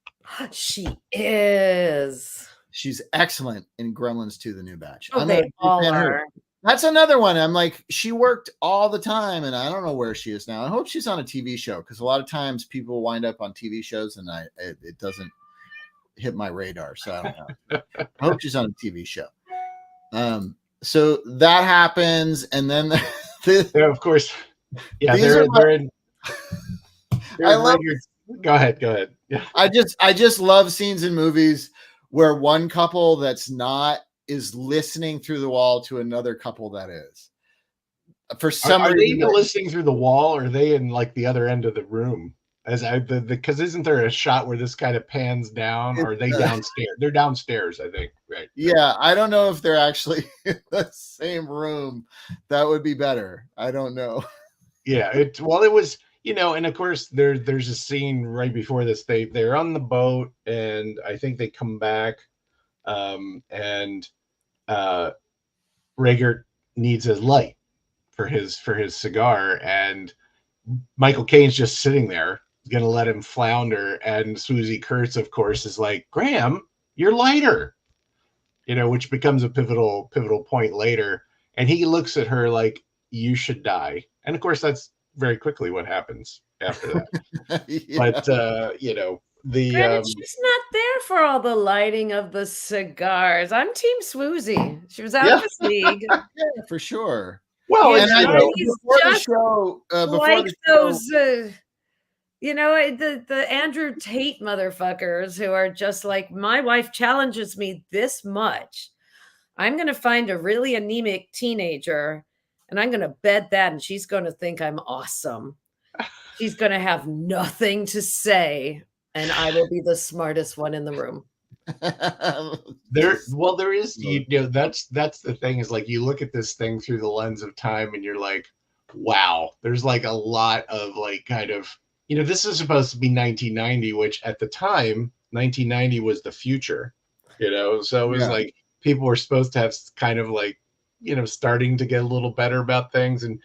B: She is.
A: She's excellent in Gremlins 2, the new batch.
B: Oh, they all are.
A: That's another one. I'm like, she worked all the time, and I don't know where she is now. I hope she's on a TV show, because a lot of times people wind up on TV shows, and it doesn't hit my radar. So I don't know. I hope she's on a TV show. So that happens, and then
C: yeah, of course. Yeah, they're in.
A: I love.
C: Go ahead. Yeah.
A: I just love scenes in movies where one couple that's not is listening through the wall to another couple that is. For some
C: reason,
A: are they
C: listening through the wall, or are they in like the other end of the room? Because isn't there a shot where this kind of pans down, or are they downstairs? They're downstairs, I think. Right.
A: Yeah, I don't know if they're actually in the same room. That would be better. I don't know.
C: Yeah, it was, and of course there's a scene right before this. They're on the boat, and I think they come back, and Riggert needs his light for his cigar, and Michael Caine's just sitting there, gonna let him flounder, and Swoosie Kurtz, of course, is like, Graham, your lighter, which becomes a pivotal point later, and he looks at her like, you should die, and of course that's very quickly what happens after that. Yeah. But
B: Granted, she's not there for all the lighting of the cigars. I'm Team Swoosie. She was out of this league.
A: Yeah, for sure.
C: Well,
B: You
A: And
C: it's,
A: I
B: know,
A: think
B: he's
A: before the
B: just
A: show,
B: like those, the Andrew Tate motherfuckers who are just like, my wife challenges me this much. I'm going to find a really anemic teenager and I'm going to bet that, and she's going to think I'm awesome. She's going to have nothing to say, and I will be the smartest one in the room.
C: there is, that's the thing, is like, you look at this thing through the lens of time and you're like, wow, there's like a lot of like kind of, this is supposed to be 1990, which at the time 1990 was the future, so it was
A: Yeah.
C: like people were supposed to have kind of like, starting to get a little better about things. And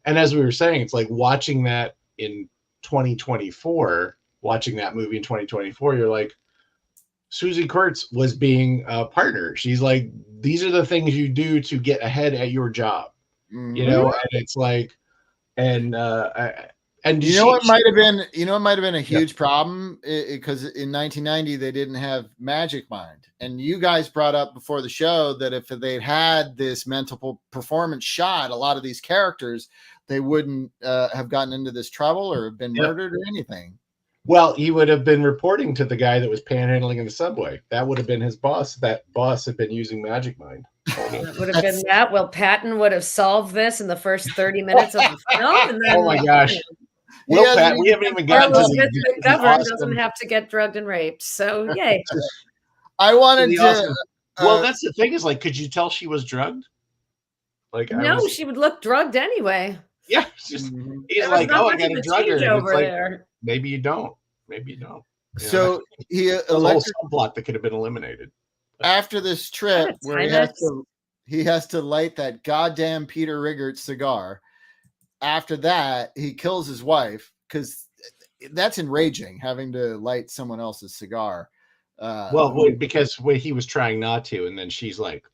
C: as we were saying, it's like watching that in 2024, watching that movie in 2024, you're like, Susie Kurtz was being a partner. She's like, these are the things you do to get ahead at your job,
A: Mhm.
C: and it's like, and
A: What might have been, it might have been a huge problem, because in 1990 they didn't have Magic Mind, and you guys brought up before the show that if they'd had this mental performance shot, a lot of these characters, they wouldn't have gotten into this trouble or have been murdered or anything.
C: Well, he would have been reporting to the guy that was panhandling in the subway. That would have been his boss. That boss had been using Magic Mind.
B: That would have been that. Will Patton would have solved this in the first 30 minutes of the film. And then,
C: Oh my gosh. We haven't even gotten
B: Carlos
C: to
B: McGovern
C: the awesome,
B: doesn't have to get drugged and raped. So, yay.
A: I wanted to.
C: awesome. Well, that's the thing, is like, could you tell she was drugged? Like,
B: No, she would look drugged anyway.
C: Yeah, it's just,
A: Mhm.
C: he's
B: There was
C: like,
B: not
C: oh, I
B: much
C: got
B: of
C: a
B: a
C: drugger. And it's
B: changeover
C: like,
B: there.
C: maybe you don't. Maybe you don't.
A: So he
C: There's a whole subplot that could have been eliminated.
A: after this trip
B: What a
A: where he has to light that goddamn Peter Riggert cigar. After that, he kills his wife, because that's enraging, having to light someone else's cigar.
C: Because he was trying not to, and then she's like,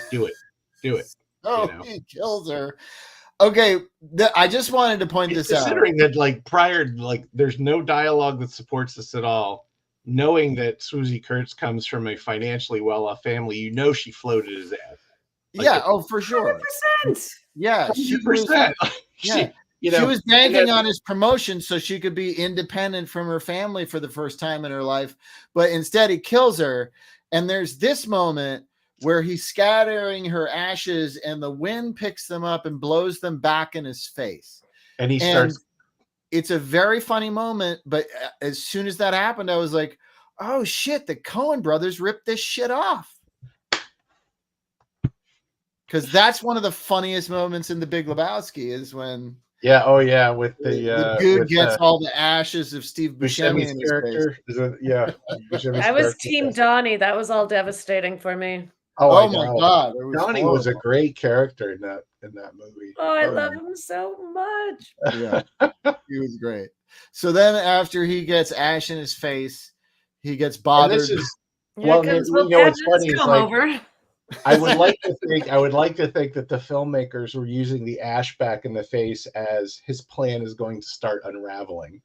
C: do it.
A: He kills her. Okay, I just wanted to point this out.
C: Considering that, like, there's no dialogue that supports this at all. Knowing that Susie Kurtz comes from a financially well-off family, she floated his ass.
A: For sure.
B: 100%.
A: Yeah, she was,
C: 100%.
A: she was banking on his promotion so she could be independent from her family for the first time in her life. But instead, he kills her. And there's this moment where he's scattering her ashes and the wind picks them up and blows them back in his face.
C: And he starts.
A: It's a very funny moment. But as soon as that happened, I was like, oh shit, the Coen brothers ripped this shit off. Because that's one of the funniest moments in The Big Lebowski, is when
C: with
A: the dude gets all the ashes of Steve Buscemi's in his
C: character.
B: I was Team Donnie. That was all devastating for me.
A: Oh my god,
C: Donnie was a great character in that movie.
B: Oh, I love him so much.
A: Yeah, he was great. So then, after he gets ash in his face, he gets bothered.
C: What's funny is, like, I would like to think that the filmmakers were using the ash back in the face as his plan is going to start unraveling.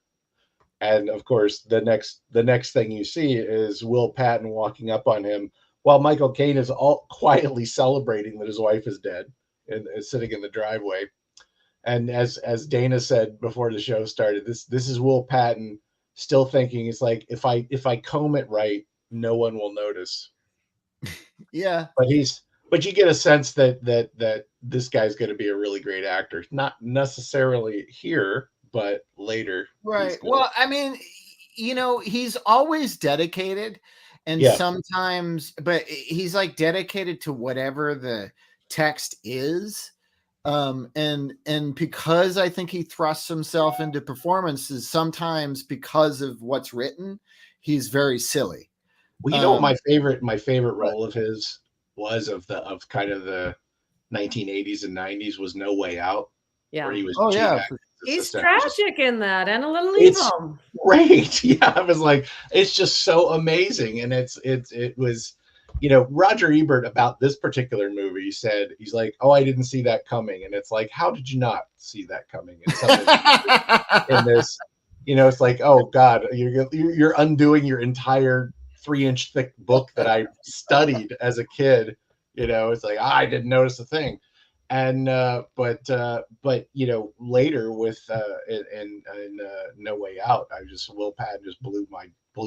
C: And of course, the next thing you see is Will Patton walking up on him while Michael Caine is all quietly celebrating that his wife is dead and is sitting in the driveway. And as Dana said before the show started, this is Will Patton still thinking, it's like, if I comb it right, no one will notice.
A: Yeah,
C: but you get a sense that this guy's going to be a really great actor. Not necessarily here, but later.
A: Right. Well, I mean, he's always dedicated, and sometimes, but he's like dedicated to whatever the text is. And because I think he thrusts himself into performances, sometimes because of what's written, he's very silly.
C: Well, what my favorite role of his was of kind of the 1980s and 90s was No Way Out.
B: Yeah.
C: Where he was
B: he's tragic in that and a little evil.
C: Great. Yeah. I was like, it's just so amazing. And it was, Roger Ebert about this particular movie said, he's like, oh, I didn't see that coming. And it's like, how did you not see that coming? In this, it's like, oh God, you're undoing your entire 3-inch thick book that I studied as a kid. It's like, I didn't notice a thing. but you know, later with in No Way Out, Will Patton just blew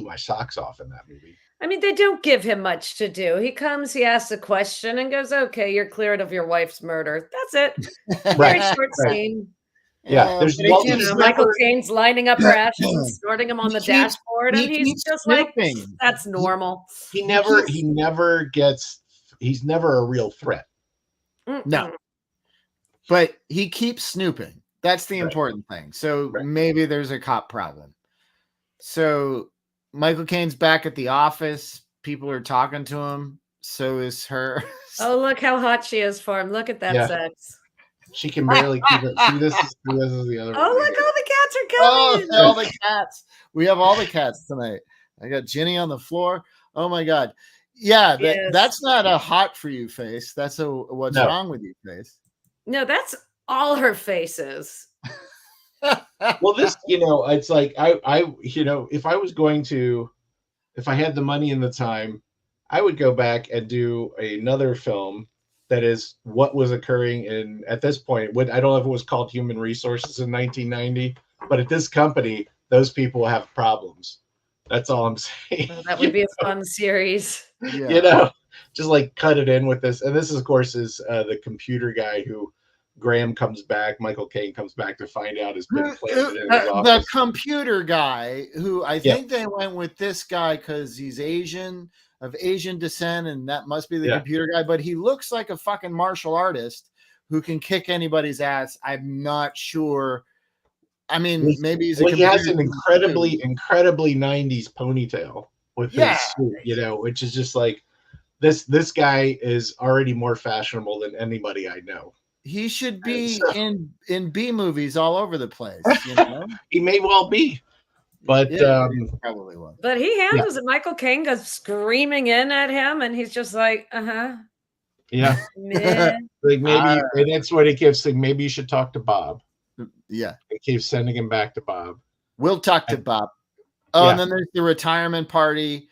C: my socks off in that movie.
B: I mean, they don't give him much to do. He comes, he asks a question, and goes, "Okay, you're cleared of your wife's murder." That's it. Very short
C: Right.
B: scene.
C: Yeah, there's
A: but he
C: well,
B: You
A: keeps
B: know,
C: he's
B: Michael
C: never,
B: Caine's lining up her ashes and snorting them on
A: He
B: the
A: keeps-
B: dashboard,
A: he
B: and he's
A: keeps
B: just like,
A: snooping.
B: "That's normal."
C: he never gets. He's never a real threat.
A: No.
B: Mm-mm.
A: But he keeps snooping. That's the
C: Right.
A: important thing. So
C: Right.
A: maybe there's a cop problem. So Michael Caine's back at the office. People are talking to him. So is her.
B: Oh, look how hot she is for him. Look at that
C: Yeah.
B: sex.
C: She can barely keep it. See, this is the other
B: Oh,
C: one.
B: look, all the cats are
A: Oh,
B: coming.
A: all the cats. We have all the cats tonight. I got Ginny on the floor. Oh my God. Yeah,
B: Yes.
A: that's not a hot for you face. That's a what's
C: No.
A: wrong with you face.
B: No, that's all her faces.
C: Well, this, you know, it's like you know, if I had the money and the time, I would go back and do another film that is what was occurring in, at this point, I don't know if it was called Human Resources in 1990, but at this company, those people have problems. That's all I'm saying.
B: Oh, that would be a fun series.
A: Yeah.
C: You know, just like cut it in with this. And this, of course, is the computer guy who Michael Caine comes back to find out has been planted in his
A: The
C: office.
A: computer guy who I
C: Yeah.
A: think they went with this guy because he's of Asian descent, and that must be the
C: Yeah.
A: computer guy, but he looks like a fucking martial artist who can kick anybody's ass. I'm not sure. I mean, maybe he's a
C: Well, he has
A: computer
C: an incredibly 90s ponytail with
A: Yeah.
C: his suit, you know, which is just like this guy is already more fashionable than anybody I know.
A: He should be
C: So-
A: in B movies all over the place, you know?
C: He may well be, but
A: Yeah, he probably was.
B: But he handles it. Michael Caine goes screaming in at him, and he's just like,
C: yeah,
B: meh.
C: like maybe,
A: Ah.
C: and that's what he keeps saying. Maybe you should talk to Bob.
A: Yeah.
C: He keeps sending him back to Bob.
A: We'll talk to Bob. Oh,
C: Yeah.
A: and then there's the retirement party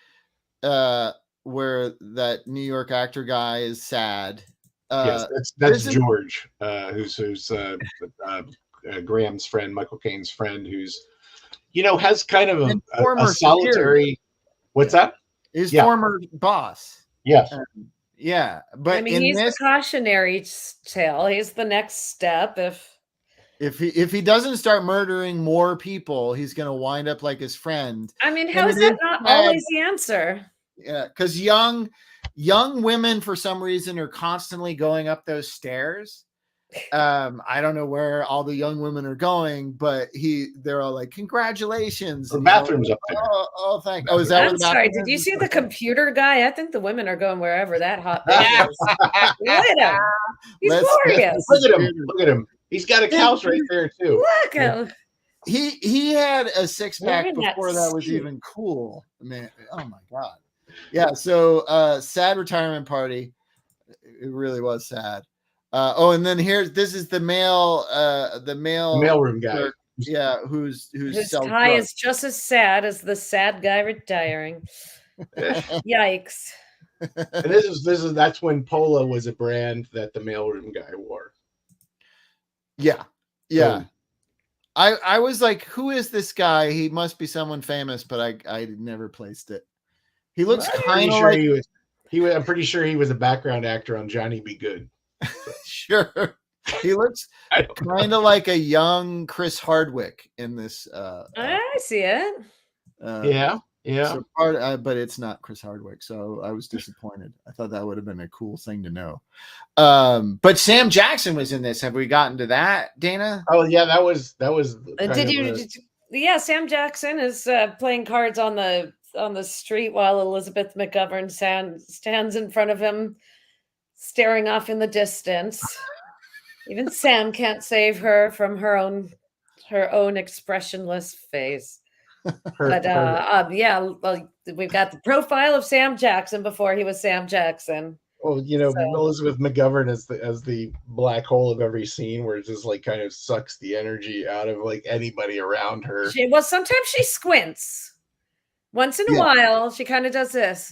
A: where that New York actor guy is sad.
C: Yes, that's
A: isn't-
C: George, who's Graham's friend, Michael Caine's friend, who's, you know, has kind of
A: And
C: a
A: former
C: solitary.
A: superior.
C: What's that?
A: His
C: Yeah.
A: former boss.
C: Yes.
A: Yeah. But
B: I mean,
A: in
B: he's
A: this,
B: the cautionary tale. He's the next step.
A: if he doesn't start murdering more people, he's gonna wind up like his friend.
B: I mean,
A: And
B: how is
A: it
B: that
A: is
B: not
A: sad.
B: always the answer?
A: Yeah, because young women for some reason are constantly going up those stairs. I don't know where all the young women are going, but they're all like, "Congratulations!"
C: The
A: and he's all
C: bathroom's
A: like,
C: up there.
A: Oh, thank. Oh, is that? where
B: I'm
A: the
B: sorry.
A: bathroom
B: Did you
A: is?
B: see the computer guy? I think the women are going wherever that hot baby is. Look at him. He's
A: Let's-
B: glorious.
C: Look at him. Look at him. He's got a couch right there too.
B: Look at him.
A: He had a six pack
B: Look at that
A: before that was
B: suit.
A: even cool, man. Oh my god. Yeah. So sad retirement party. It really was sad. And then this is the male
C: Mailroom guy.
A: clerk, yeah, who's
B: His
A: sells
B: tie
A: drugs.
B: is just as sad as the sad guy retiring. Yikes.
C: And that's when Polo was a brand that the mailroom guy wore.
A: Yeah. I was like, who is this guy? He must be someone famous, but I never placed it. He looks
C: I'm
A: kind
C: pretty
A: of
C: sure
A: like
C: I'm pretty sure he was a background actor on Johnny Be Good.
A: sure. He looks
C: I don't know.
A: kind of like a young Chris Hardwick in this.
B: I see it.
C: Yeah.
A: So but it's not Chris Hardwick, so I was disappointed. I thought that would have been a cool thing to know. But Sam Jackson was in this. Have we gotten to that, Dana?
C: Oh yeah, that was.
B: Yeah, Sam Jackson is playing cards on the street while Elizabeth McGovern stands in front of him, staring off in the distance. Even Sam can't save her from her own expressionless face. But yeah, well, we've got the profile of Sam Jackson before he was Sam Jackson.
C: Well, you know,
B: So-
C: Elizabeth McGovern as the black hole of every scene, where it just like kind of sucks the energy out of like anybody around her.
B: Sometimes she squints. Once in a
A: Yeah.
B: while, she kind of does this.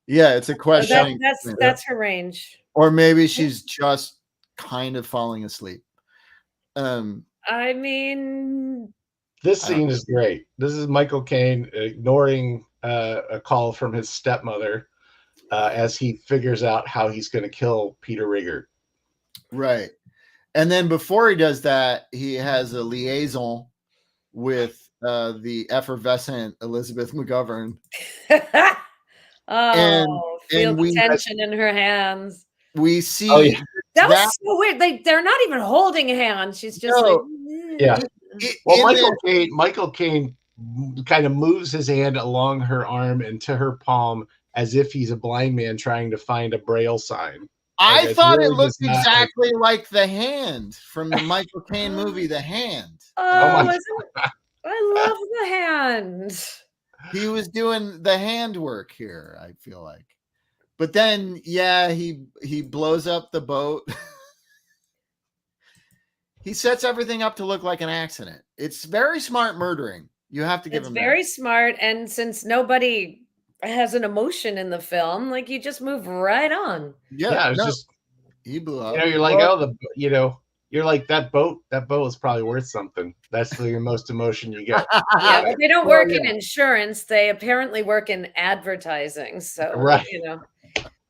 A: Yeah, it's a
B: So
A: question.
B: that's her range.
A: Or maybe she's just kind of falling asleep.
B: I mean,
C: This scene is great. This is Michael Caine ignoring a call from his stepmother as he figures out how he's going to kill Peter Riggert.
A: Right. And then before he does that, he has a liaison with the effervescent Elizabeth McGovern.
B: feel
A: and
B: the
A: we-
B: tension in her hands.
A: We see
C: Oh, yeah.
B: That was
A: that-
B: so weird. They're not even holding hands. She's just
A: No.
B: like,
C: Yeah. Well,
A: in
C: Michael Caine kind of moves his hand along her arm and to her palm as if he's a blind man trying to find a braille sign.
A: I
C: Like, it's
A: thought
C: really
A: it looked
C: just not like-
A: exactly like The Hand from the Michael Caine movie, The Hand.
B: oh,
C: my
B: I love the hand.
A: He was doing the handwork here, I feel like. But then, yeah, he blows up the boat. He sets everything up to look like an accident. It's very smart murdering. You have to give
B: It's
A: him
B: very
A: that.
B: smart, and since nobody has an emotion in the film, like you just move right on.
C: Yeah, it's
A: no,
C: just
A: he blew up.
C: you're like,
A: Well,
C: you're like that boat was probably worth something. That's the most emotion you get.
B: Yeah, but they don't
A: Well,
B: work in insurance. They apparently work in advertising. So,
C: Right.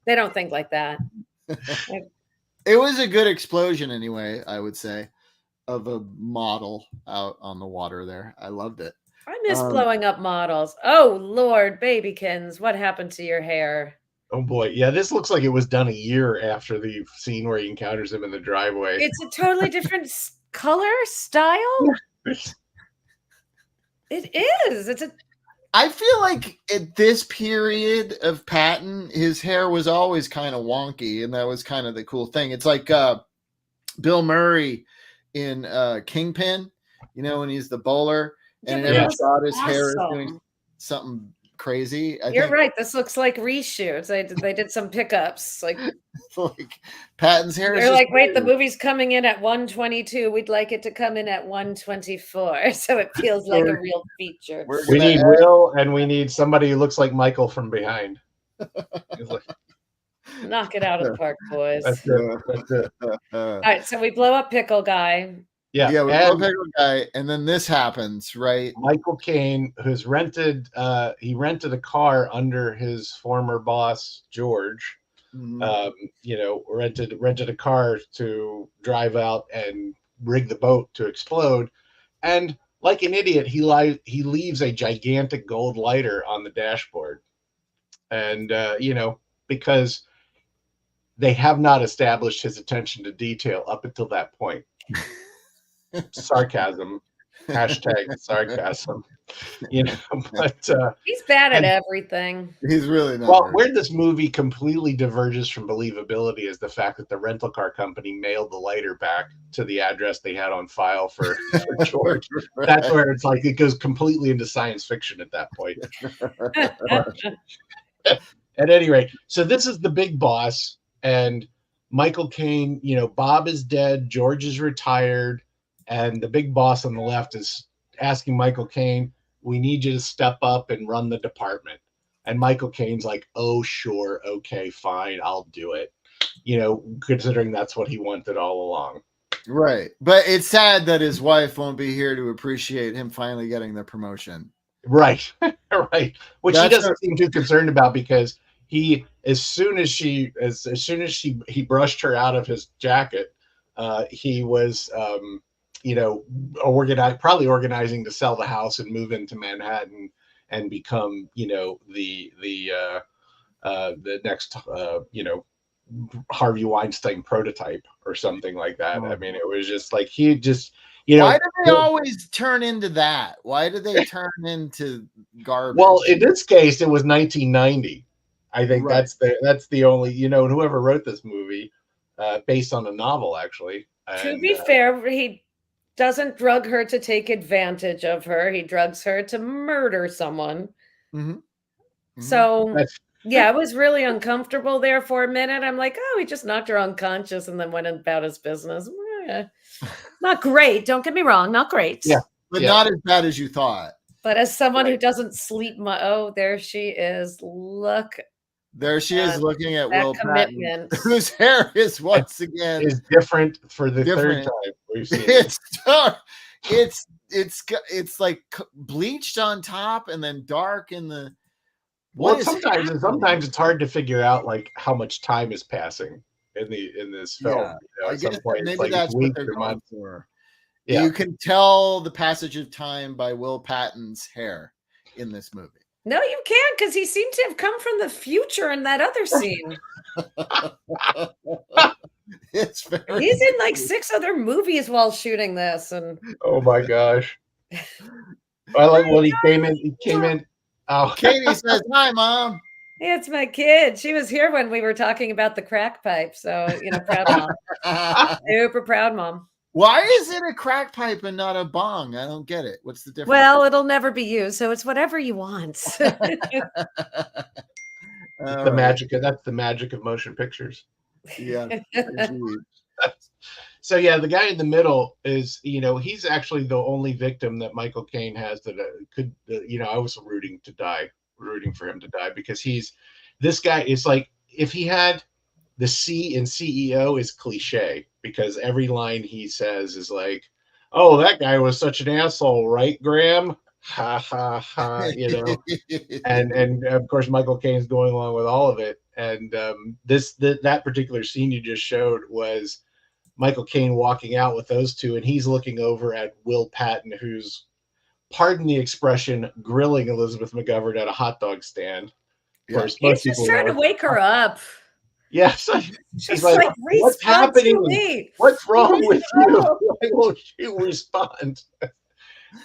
B: they don't think like that.
A: It was a good explosion anyway, I would say, of a model out on the water there. I loved it.
B: I miss blowing up models. Oh, Lord, babykins, what happened to your hair?
C: Oh boy, yeah, this looks like it was done a year after the scene where he encounters him in the driveway.
B: It's a totally different color, style. It is.
A: I feel like at this period of Patton, his hair was always kind of wonky, and that was kind of the cool thing. It's like Bill Murray in Kingpin, when he's the bowler, and
B: Yeah,
A: in
B: but
A: every
B: that's
A: shot his hair is
B: awesome.
A: doing something crazy. I
B: You're
A: think
B: right. This looks like reshoots. They did some pickups. Like
A: like Patton's hair is
B: they're
A: just
B: like, wait, the
A: weird.
B: movie's coming in at 122. We'd like it to come in at 124, so it feels like a real feature.
A: We're
C: We
A: gonna
C: need
A: add-
C: Will, and we need somebody who looks like Michael from behind. He's like,
B: Knock it out of the park, boys.
C: that's it. That's it.
B: All right, so we blow up Pickle Guy.
C: Yeah,
A: yeah, we
C: and
A: love Pickle Guy, and then this happens, right?
C: Michael Caine, who's rented a car under his former boss George.
A: Mhm.
C: Rented a car to drive out and rig the boat to explode, and like an idiot, he leaves a gigantic gold lighter on the dashboard, and because they have not established his attention to detail up until that point. Sarcasm, hashtag sarcasm, but
B: He's bad at
C: And-
B: everything.
A: He's really not.
C: well,
A: very-
C: where this movie completely diverges from believability is the fact that the rental car company mailed the lighter back to the address they had on file for George. That's where it's like it goes completely into science fiction at that point. At any rate, so this is the big boss, and Michael Caine, Bob is dead, George is retired, and the big boss on the left is asking Michael Caine, we need you to step up and run the department. And Michael Caine's like, oh, sure, okay, fine, I'll do it. Considering that's what he wanted all along.
A: Right. But it's sad that his wife won't be here to appreciate him finally getting the promotion.
C: Right, right. Which he
A: That's
C: doesn't seem too concerned about because as soon as he brushed her out of his jacket, he was probably organizing to sell the house and move into Manhattan and become the next Harvey Weinstein prototype or something like that. I mean, it was just like he just
A: Why do they always turn into that? Why do they turn into garbage?
C: well, in this case, it was 1990. I think
A: Right.
C: that's the only and whoever wrote this movie, based on a novel actually.
B: To
C: And,
B: be fair, he doesn't drug her to take advantage of her. He drugs her to murder someone.
A: Mhm. Mhm.
B: So
C: That's-
B: yeah, it was really uncomfortable there for a minute. I'm like, oh, he just knocked her unconscious and then went about his business. Yeah. Not great. Don't get me wrong. Not great.
C: Yeah.
A: but
C: yeah.
A: not as bad as you thought.
B: But as someone who
C: Right.
B: doesn't sleep, there she is. Look
A: There she is looking at
B: that
A: Will Patton,
B: commitment.
A: whose hair is once again
C: Is different for the
A: Different.
C: third time we've seen it.
A: it's dark. It's like bleached on top and then dark in the.
C: Well,
A: What is
C: sometimes
A: happening?
C: it's hard to figure out like how much time is passing in this film.
A: Yeah,
C: You know,
A: I
C: at some
A: guess
C: point,
A: maybe
C: it's like
A: that's what
C: weeks
A: they're
C: or
A: going
C: months.
A: for.
C: Yeah.
A: You can tell the passage of time by Will Patton's hair in this movie.
B: No, you can't, because he seemed to have come from the future in that other scene.
A: It's very.
B: He's in like 6 other movies while shooting this, and
C: Oh my gosh! I like when he came in. He came in. Oh,
A: Katie says, "Hi, Mom."
B: hey, it's my kid. She was here when we were talking about the crack pipe. So, proud mom. Super proud mom.
A: Why is it a crack pipe and not a bong? I don't get it. What's the difference?
B: Well, it'll never be used, so it's whatever you want.
C: the magic. That's the magic of motion pictures.
A: Yeah. Indeed.
C: So yeah, the guy in the middle is, he's actually the only victim that Michael Caine has that could, I was rooting for him to die, because this guy is like, if he had the C in CEO is cliche, because every line he says is like, oh, that guy was such an asshole, right, Graham? Ha ha ha, and of course Michael Caine's going along with all of it. And that particular scene you just showed was Michael Caine walking out with those two, and he's looking over at Will Patton, who's, pardon the expression, grilling Elizabeth McGovern at a hot dog stand.
A: Yeah.
B: He's just trying to wake her up.
C: Yes.
B: She's like,
C: what's happening? What's wrong with you? Why won't you respond?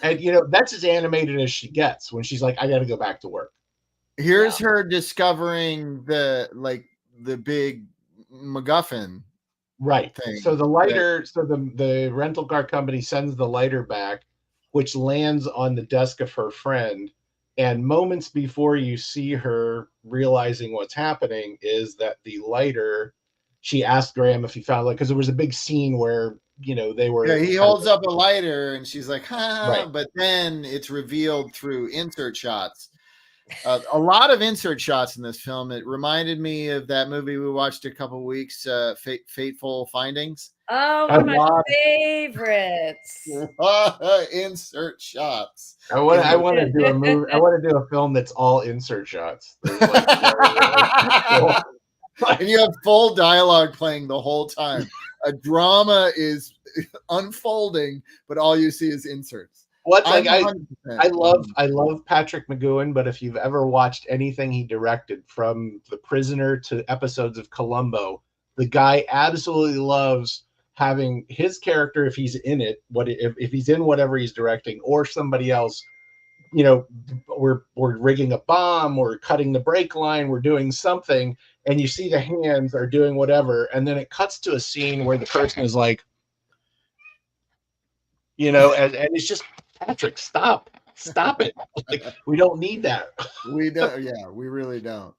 C: And, that's as animated as she gets when she's like, I got to go back to work.
A: Here's her discovering the big MacGuffin.
C: Right.
A: Thing.
C: So the lighter, so the rental car company sends the lighter back, which lands on the desk of her friend. And moments before you see her realizing what's happening is that the lighter, she asked Graham if he found because there was a big scene where, they were.
A: Yeah, he holds up a lighter and she's like, ha,
C: right.
A: But then it's revealed through insert shots. A lot of insert shots in this film. It reminded me of that movie we watched a couple weeks, Fateful Findings.
B: Oh, one of my favorites.
A: Insert shots.
C: I want to do a movie. I want to do a film that's all insert shots.
A: And you have full dialogue playing the whole time. A drama is unfolding, but all you see is inserts.
C: What's like I love Patrick McGoohan, but if you've ever watched anything he directed, from The Prisoner to episodes of Columbo, the guy absolutely loves having his character, if he's in it, if he's in whatever he's directing, or somebody else, we're rigging a bomb, we're cutting the brake line, we're doing something, and you see the hands are doing whatever, and then it cuts to a scene where the person is like, and it's just, Patrick, stop it. Like, we don't need that.
A: We don't. Yeah, we really don't.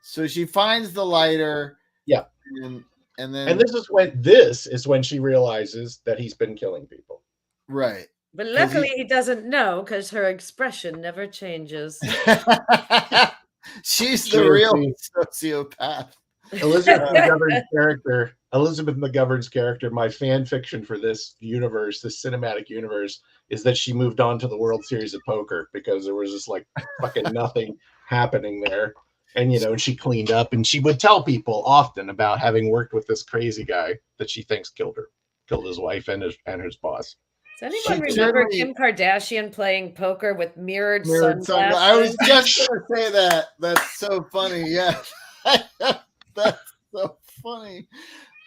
A: So she finds the lighter.
C: Yeah.
A: And then
C: this is when she realizes that he's been killing people.
A: Right.
B: But luckily he doesn't know, because her expression never changes.
A: She's the real sociopath.
C: Elizabeth McGovern's character, my fan fiction for this universe, this cinematic universe, is that she moved on to the World Series of Poker because there was just like fucking nothing happening there. And, she cleaned up, and she would tell people often about having worked with this crazy guy that she thinks killed his wife and his boss.
B: Does anyone remember Kim Kardashian playing poker with mirrored sunglasses?
A: I was just going to say that. That's so funny. Yeah. That's so funny.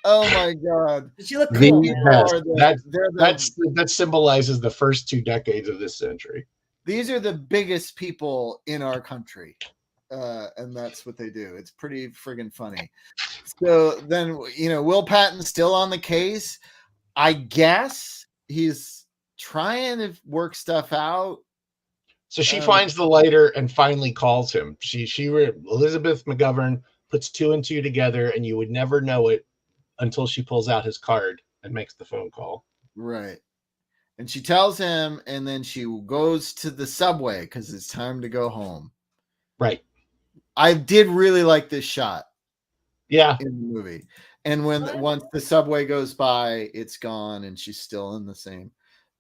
A: Oh my God.
B: She look cool.
C: That symbolizes the first 2 decades of this century.
A: These are the biggest people in our country. And that's what they do. It's pretty friggin' funny. So then, Will Patton's still on the case. I guess he's trying to work stuff out.
C: So she finds the lighter and finally calls him. Elizabeth McGovern puts 2 and 2 together, and you would never know it until she pulls out his card and makes the phone call.
A: Right. And she tells him, and then she goes to the subway because it's time to go home.
C: Right.
A: I did really like this shot
C: Yeah.
A: in the movie. And when
B: What?
A: once the subway goes by, it's gone and she's still in the same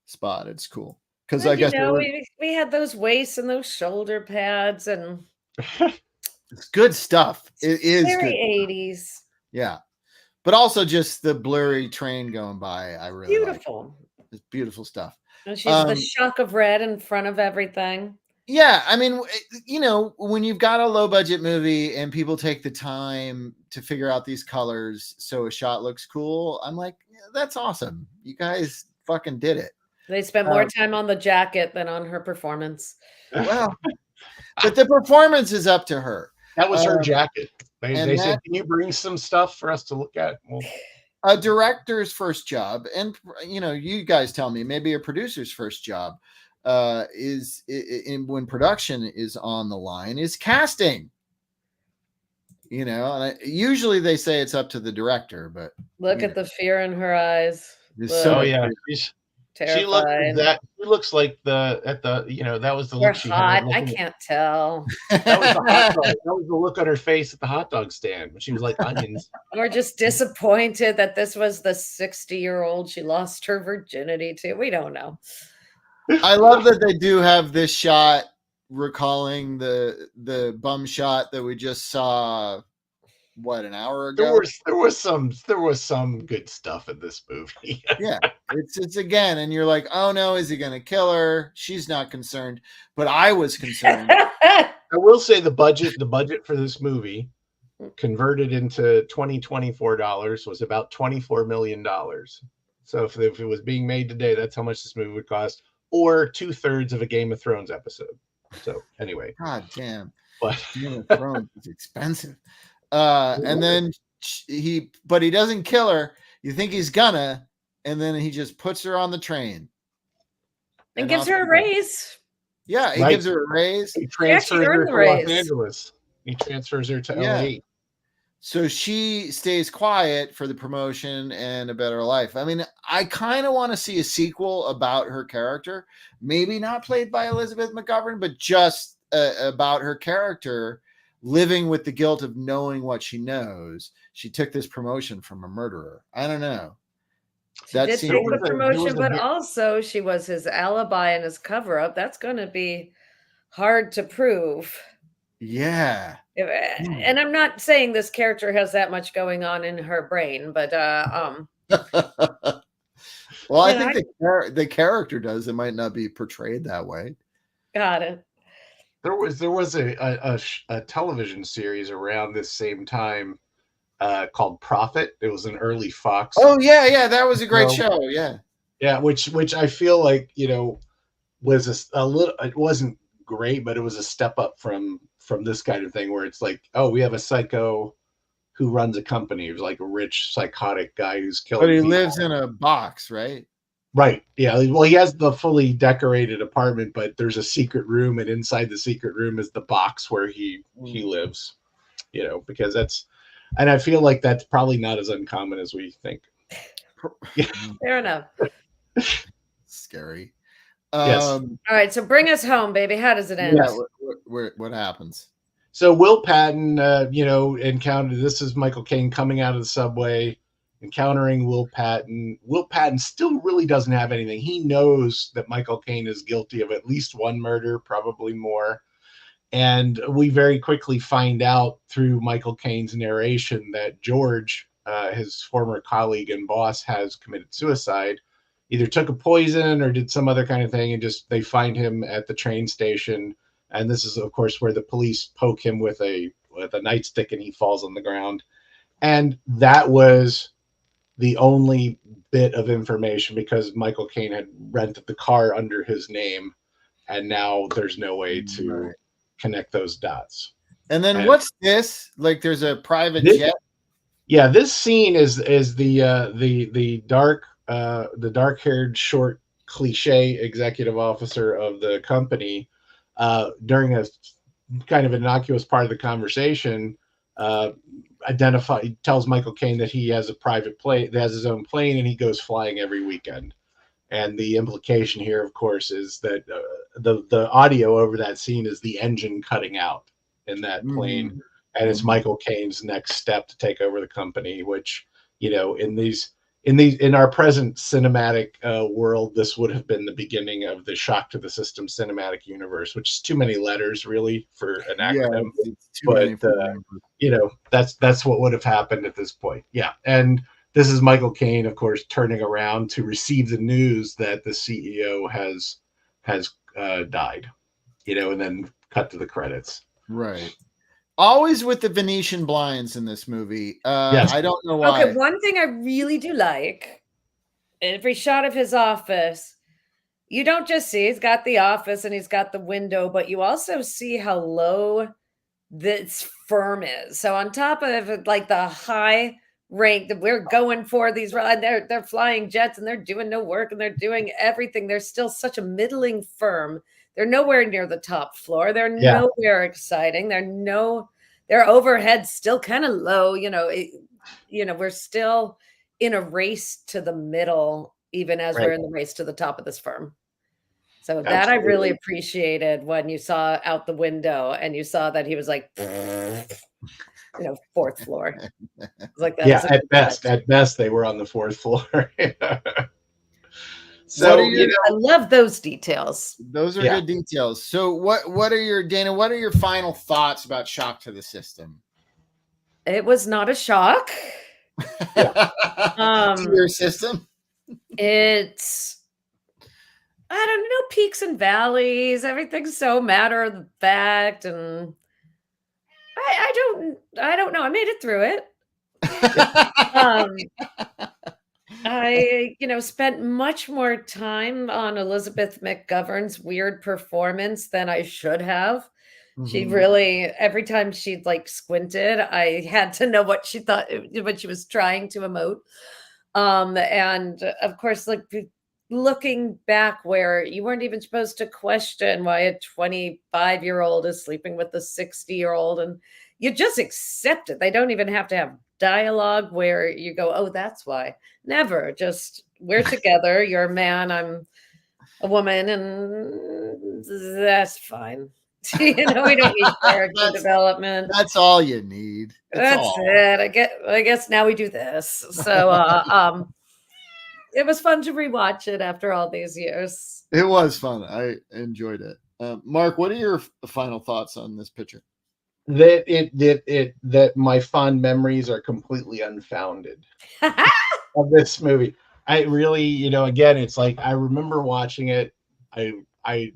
A: spot. It's cool. Because I
B: Well,
A: guess it was-
B: we had those waists and those shoulder pads, and
A: it's good stuff. It is
B: very
A: good.
B: 80s.
A: Yeah. But also just the blurry train going by. I really like.
B: Beautiful.
A: It's beautiful stuff.
B: And she's the
A: Um,
B: shock of red in front of everything.
A: Yeah, I mean, you know, when you've got a low budget movie and people take the time to figure out these colors so a shot looks cool, I'm like, yeah, that's awesome. You guys fucking did it.
B: They spent more
A: Um,
B: time on the jacket than on her performance.
A: Well, but the performance is up to her.
C: That was her
A: Um,
C: jacket. They
A: and
C: said,
A: that-
C: "Can you bring some stuff for us to look at?" Well,
A: A director's first job, and you know, you guys tell me, maybe a producer's first job is in when production is on the line is casting. You know, and usually they say it's up to the director, but
B: Look
A: Yeah.
B: at the fear in her eyes.
A: there's
B: Look,
A: so
C: oh
A: much-
C: yeah, she looks
B: terrified.
C: that. She looks like that was the
B: We're
C: look she
B: hot.
C: had.
B: I
C: looking-
B: can't tell.
C: That was the hot dog. That was the look on her face at the hot dog stand when she was like onions.
B: We're just disappointed that this was the 60-year-old she lost her virginity to. We don't know.
A: I love that they do have this shot recalling the bum shot that we just saw an hour ago.
C: There was some good stuff in this movie.
A: Yeah, it's again, and you're like, oh no, is he gonna kill her? She's not concerned, but I was concerned.
C: I will say the budget for this movie converted into 2024 dollars was about $24 million. So if it was being made today, that's how much this movie would cost, or 2/3 of a Game of Thrones episode. So anyway,
A: God damn,
C: but
A: Game of Thrones is expensive. And then he doesn't kill her. You think he's gonna, and then he just puts her on the train
B: And gives
A: off
B: her a
A: he goes.
B: raise.
A: Yeah, he
C: Right.
A: gives her a raise.
C: he
B: actually
C: transfers her
B: earned the
C: to Los
B: raise.
C: Angeles. He transfers her to
A: Yeah.
C: LA.
A: So she stays quiet for the promotion and a better life. I mean, I kind of want to see a sequel about her character, maybe not played by Elizabeth McGovern, but just about her character living with the guilt of knowing what she knows. She took this promotion from a murderer. I don't know.
B: She
A: That
B: did
A: seems-
B: take
C: There
B: the
C: was a
B: promotion, but
C: bit-
B: also she was his alibi and his cover up. That's going to be hard to prove.
A: Yeah.
B: And I'm not saying this character has that much going on in her brain, but
A: Well, I
B: Yeah,
A: think the character does. It might not be portrayed that way.
B: got it.
C: There was a television series around this same time called Prophet. It was an early Fox.
A: Oh yeah, that was a great
C: Well,
A: show. Yeah.
C: Yeah, which I feel like, was a little. It wasn't great, but it was a step up from this kind of thing where it's like, oh, we have a psycho who runs a company. He was like a rich psychotic guy who's killing.
A: But he
C: people.
A: lives in a box, right?
C: Right. Yeah. Well, he has the fully decorated apartment, but there's a secret room, and inside the secret room is the box where he lives. Because that's, and I feel like that's probably not as uncommon as we think.
B: Fair enough.
A: Scary.
C: Yes.
B: All right, so bring us home, baby. How does it end?
A: Yeah. What happens?
C: So Will Patton, encountered. This is Michael Caine coming out of the subway, encountering Will Patton. Will Patton still really doesn't have anything. He knows that Michael Caine is guilty of at least one murder, probably more. And we very quickly find out through Michael Caine's narration that George, his former colleague and boss, has committed suicide. Either took a poison or did some other kind of thing, and just they find him at the train station. And this is, of course, where the police poke him with a nightstick, and he falls on the ground. And that was the only bit of information, because Michael Caine had rented the car under his name, and now there's no way to
A: Right.
C: connect those dots.
A: And then
C: And-
A: what's this? Like, there's a private
C: This-
A: jet.
C: Yeah, this scene is the dark-haired, short, cliche executive officer of the company during a kind of innocuous part of the conversation tells Michael Caine that he has a private plane, that has his own plane, and he goes flying every weekend. And the implication here, of course, is that the audio over that scene is the engine cutting out. in that plane.
A: Mhm.
C: And it's
A: Mhm.
C: Michael Caine's next step to take over the company, which, you know, in our present cinematic world, this would have been the beginning of the Shock to the System cinematic universe, which is too many letters really for an
A: Yeah,
C: acronym.
A: it's too
C: But
A: many for the name.
C: you know, that's what would have happened at this point. Yeah, and this is Michael Caine, of course, turning around to receive the news that the CEO has died. You know, and then cut to the credits.
A: Right. Always with the Venetian blinds in this movie.
C: Yes.
A: I don't know
B: Okay,
A: why.
B: one thing I really do like, every shot of his office, you don't just see he's got the office and he's got the window, but you also see how low this firm is. So on top of like the high rank that we're going for these, and they're flying jets and they're doing no work and they're doing everything. They're still such a middling firm. They're nowhere near the top floor. They're
C: Yeah.
B: nowhere exciting. Their overhead's still kind of low. We're still in a race to the middle, even as
C: Right.
B: we're in the race to the top of this firm. So that I really appreciated when you saw out the window and you saw that he was like, fourth floor. It's like
C: Yeah,
B: that's
C: at best, they were on the fourth floor.
A: What
C: So
A: are your-
B: I love those details.
A: Those are
C: Yeah.
A: good details. So what are your Dana, what are your final thoughts about Shock to the System?
B: It was not a shock.
A: To your system?
B: It's I don't know, peaks and valleys. Everything's so matter of fact, and I don't know. I made it through it. Um, I, spent much more time on Elizabeth McGovern's weird performance than I should have. She
A: Mhm.
B: really, every time she'd like squinted, I had to know what she thought, what she was trying to emote. And of course, like looking back where you weren't even supposed to question why a 25-year-old is sleeping with a 60-year-old, and you just accept it. They don't even have to have dialogue where you go, oh, that's why. Never. Just we're together. You're a man, I'm a woman, and that's fine. We don't need character development.
A: That's all you need.
B: That's
A: all.
B: it. I guess now we do this. So it was fun to rewatch it after all these years.
A: It was fun. I enjoyed it. Mark, what are your final thoughts on this picture?
C: That my fond memories are completely unfounded of this movie. I really, again, it's like I remember watching it. I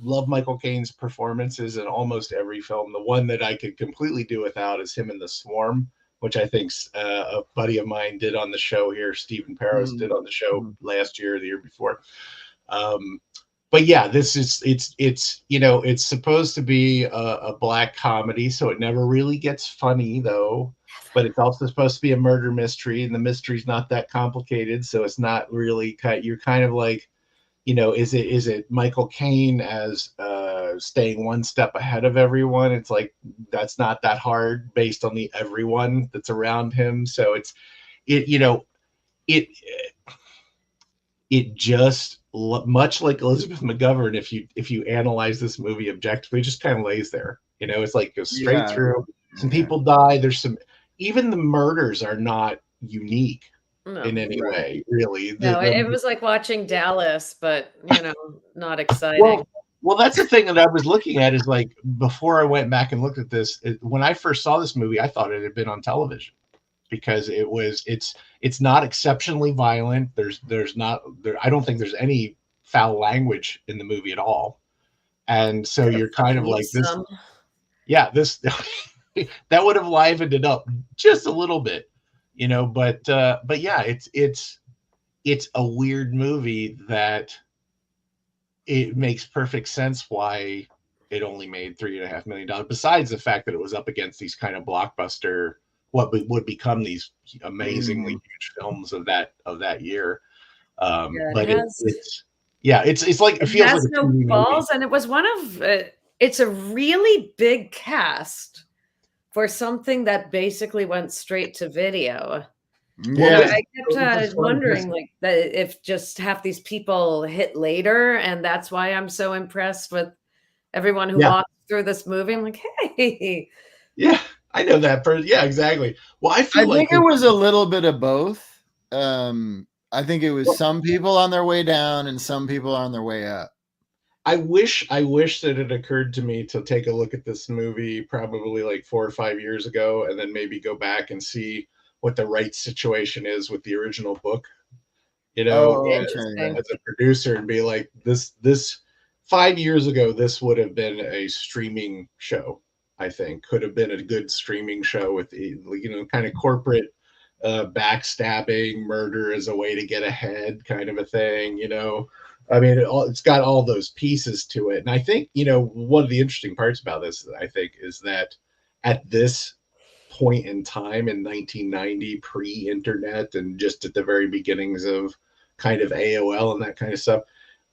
C: love Michael Caine's performances in almost every film. The one that I could completely do without is him in The Swarm, which I think a buddy of mine did on the show here. Stephen Paris did on the show last year or the year before. But yeah, it's supposed to be a black comedy, so it never really gets funny though. But it's also supposed to be a murder mystery, and the mystery's not that complicated, so it's not really. You're kind of like, is it Michael Caine as staying one step ahead of everyone? It's like that's not that hard based on the everyone that's around him. So it just much like Elizabeth McGovern, if you analyze this movie objectively, just kind of lays there. It's like goes straight through. Some people die. There's even the murders are not unique in any way, really.
B: No, it was like watching Dallas, but not exciting.
C: Well, that's the thing that I was looking at is like before I went back and looked at this, when I first saw this movie, I thought it had been on television because it's not exceptionally violent. I don't think there's any foul language in the movie at all. And so you're kind of like this. Yeah, this that would have livened it up just a little bit, but yeah, it's a weird movie that it makes perfect sense why it only made $3.5 million. Besides the fact that it was up against these kind of blockbuster, what would become these amazingly huge films of that year. But it's like it feels like
B: no balls, and it was one of it's a really big cast for something that basically went straight to video.
A: Yeah,
B: I kept wondering like that if just half these people hit later, and that's why I'm so impressed with everyone who walked through this movie. I'm like, hey,
C: Yeah, I know that person. Yeah, exactly. Well, I
A: I
C: feel like
A: think it was a little bit of both. I think it was some people on their way down and some people on their way up.
C: I wish that it occurred to me to take a look at this movie probably like 4 or 5 years ago, and then maybe go back and see what the right situation is with the original book. You know,
A: Oh, okay.
B: Interesting.
C: as a producer, and be like, this 5 years ago, this would have been a streaming show. I think could have been a good streaming show with kind of corporate backstabbing, murder as a way to get ahead, kind of a thing. I mean, it's got all those pieces to it, and I think one of the interesting parts about this, I think, is that at this point in time in 1990, pre-internet, and just at the very beginnings of kind of AOL and that kind of stuff,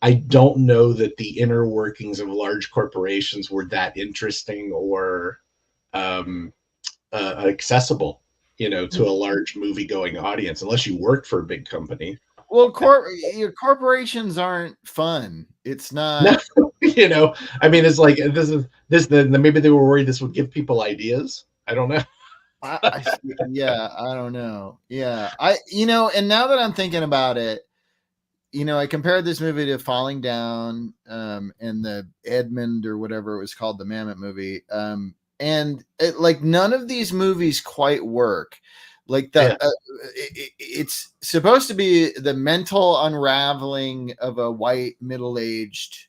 C: I don't know that the inner workings of large corporations were that interesting or accessible, to a large movie-going audience, unless you worked for a big company.
A: Well, your corporations aren't fun. It's
C: No,
A: not.
C: I mean, it's like maybe they were worried this would give people ideas. I don't know.
A: Yeah, I don't know. Yeah, and now that I'm thinking about it, I compared this movie to Falling Down, and the Edmund or whatever it was called, the Mammoth movie, and like none of these movies quite work. Like it's supposed to be the mental unraveling of a white middle-aged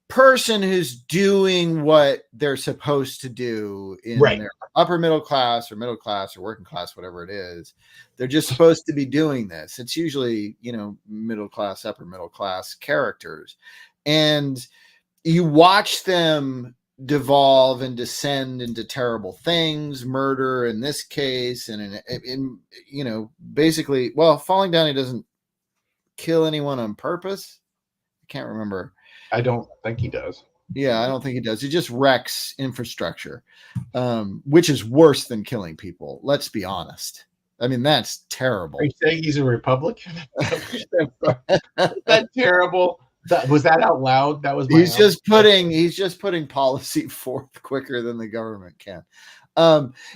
A: person who's doing what they're supposed to do in
C: Right.
A: their upper middle class or working class, whatever it is. They're just supposed to be doing this. It's usually, middle class, upper middle class characters. And you watch them devolve and descend into terrible things, murder in this case, and in basically, well, Falling Down, he doesn't kill anyone on purpose. I can't remember.
C: I don't think he does.
A: Yeah, I don't think he does. He just wrecks infrastructure, which is worse than killing people. Let's be honest. I mean, that's terrible.
C: Are you saying he's a Republican? That's terrible. Was that out loud? That was
A: He's just putting policy forth quicker than the government can.